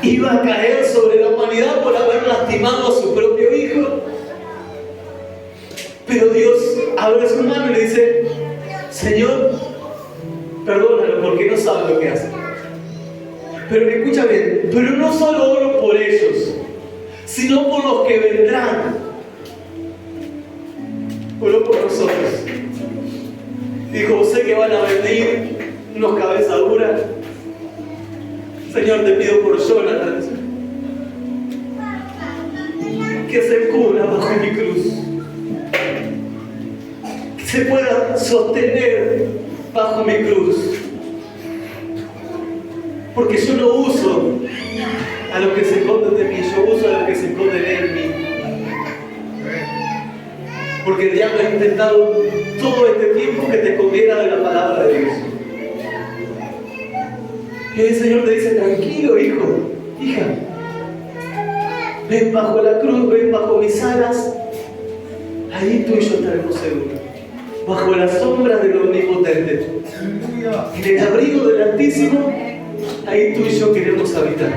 iba a caer sobre la humanidad por haber lastimado a su propio Hijo. Pero Dios abre su mano y le dice, Señor, perdónalo porque no sabe lo que hace. Pero escucha bien, pero no solo oro por ellos, sino por los que vendrán. Oro por nosotros. Dijo, sé que van a venir unos cabezas duras. Señor, te pido por Jonathan, que se cubra bajo mi cruz, que se pueda sostener bajo mi cruz, porque yo no uso a los que se esconden de mí, yo uso a los que se esconden en mí. Porque el diablo ha intentado todo este tiempo que te escondiera de la palabra de Dios. Y el Señor te dice, tranquilo, hijo, hija, ven bajo la cruz, ven bajo mis alas, ahí tú y yo estaremos seguros, bajo la sombra del Omnipotente, en el abrigo del Altísimo, ahí tú y yo queremos habitar.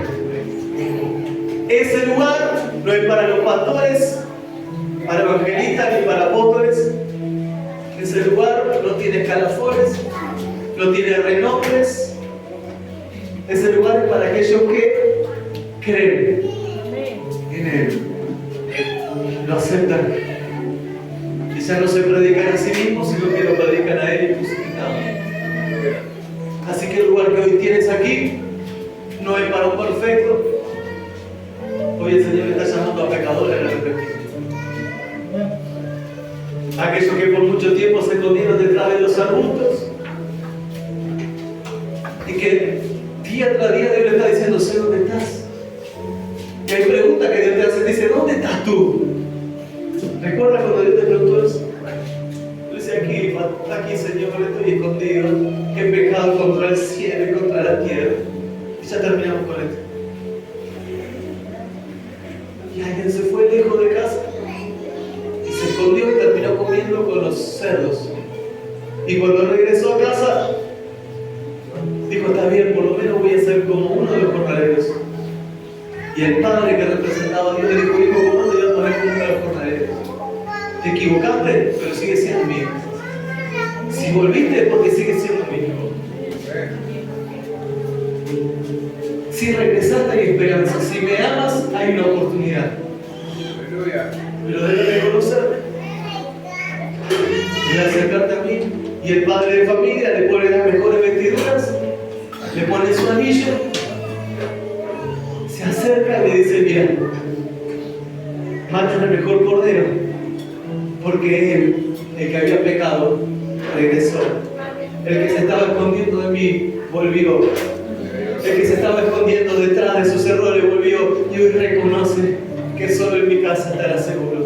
Ese lugar no es para los pastores, para evangelistas ni para apóstoles. Ese lugar no tiene escalafones, no tiene renombres. Ese lugar es para aquellos que creen en Él, lo aceptan. Y ya no se predican a sí mismos, sino que lo predican a Él y crucificado. Así que el lugar que hoy tienes aquí no es para un perfecto. Hoy el Señor está llamando a pecadores al arrepentimiento. Aquellos que por mucho tiempo se escondieron detrás de los arbustos y que día tras día Dios le está diciendo, sé dónde estás. Y hay preguntas que Dios te hace, dice, ¿dónde estás tú? ¿Recuerdas cuando Dios te preguntó eso? Yo decía, aquí Señor, estoy escondido, he pecado contra el cielo y contra la tierra. Y ya terminamos con esto. Y alguien se fue lejos de casa y se escondió y terminó comiendo con los cerdos. Y cuando regresó a casa, dijo, está bien, por lo menos voy a ser como uno de los jornaleros. Y el padre que representaba a Dios le dijo, hijo, ¿cómo te voy a poner como uno de los jornaleros? Te equivocaste, pero sigue siendo mío. Si volviste es porque sigue siendo mío. Si regresaste hay esperanza. Si me amas hay una oportunidad. Pero debes reconocerme. Debes acercarte a mí. Y el padre de familia le pone las mejores vestiduras, le pone su anillo, se acerca y le dice, mira, matan al mejor cordero, porque él, el que había pecado, regresó. El que se estaba escondiendo de mí, volvió. El que se estaba escondiendo detrás de sus errores, volvió. Y hoy reconoce que solo en mi casa estará seguro.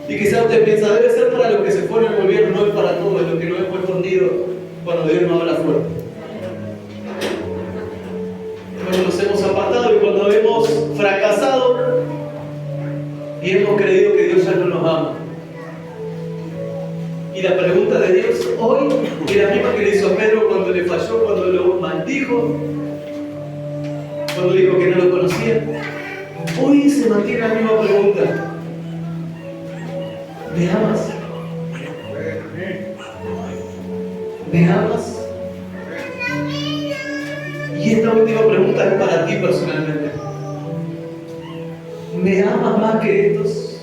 Y quizás usted piensa, debe ser para los que se fueron y volvieron, no es para todos, los que no hemos escondido cuando Dios nos habla fuerte. fracasado y hemos creído que Dios ya no nos ama. Y la pregunta de Dios hoy es la misma que le hizo a Pedro cuando le falló, cuando lo maldijo, cuando dijo que no lo conocía. Hoy se mantiene la misma pregunta. ¿Me amas? ¿Me amas? Y esta última pregunta es para ti personalmente. ¿Me amas más que estos?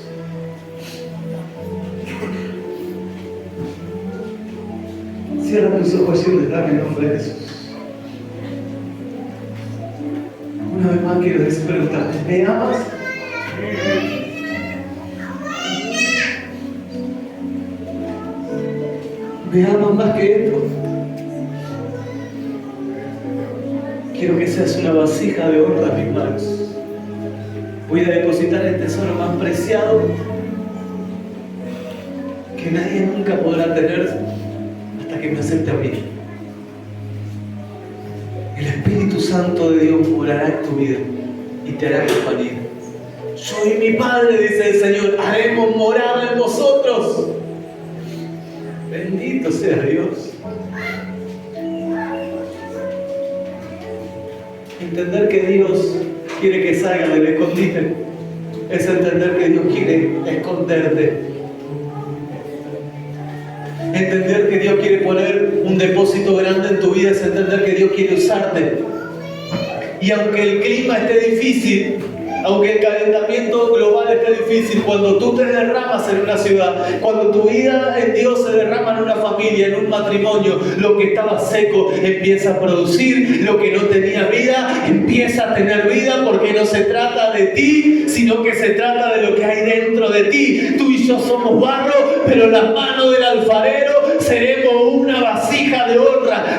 Cierra tus ojos y dame el nombre de Jesús. Una vez más quiero preguntarte, ¿me amas? ¿Me amas más que esto? Quiero que seas una vasija de oro en mis manos. Voy a depositar el tesoro más preciado que nadie nunca podrá tener hasta que me acepte a mí. El Espíritu Santo de Dios morará en tu vida y te hará compañía. Yo y mi Padre, dice el Señor, haremos morada en vosotros. Bendito sea Dios. Entender que Dios quiere que salga del escondite es entender que Dios quiere esconderte. Entender que Dios quiere poner un depósito grande en tu vida es entender que Dios quiere usarte. Y aunque el clima esté difícil, aunque el calentamiento global esté difícil, cuando tú te derramas en una ciudad, cuando tu vida en Dios se derrama en una familia, en un matrimonio, lo que estaba seco empieza a producir, lo que no tenía vida empieza a tener vida, porque no se trata de ti, sino que se trata de lo que hay dentro de ti. Tú y yo somos barro, pero en las manos del alfarero seremos una vasija de honra.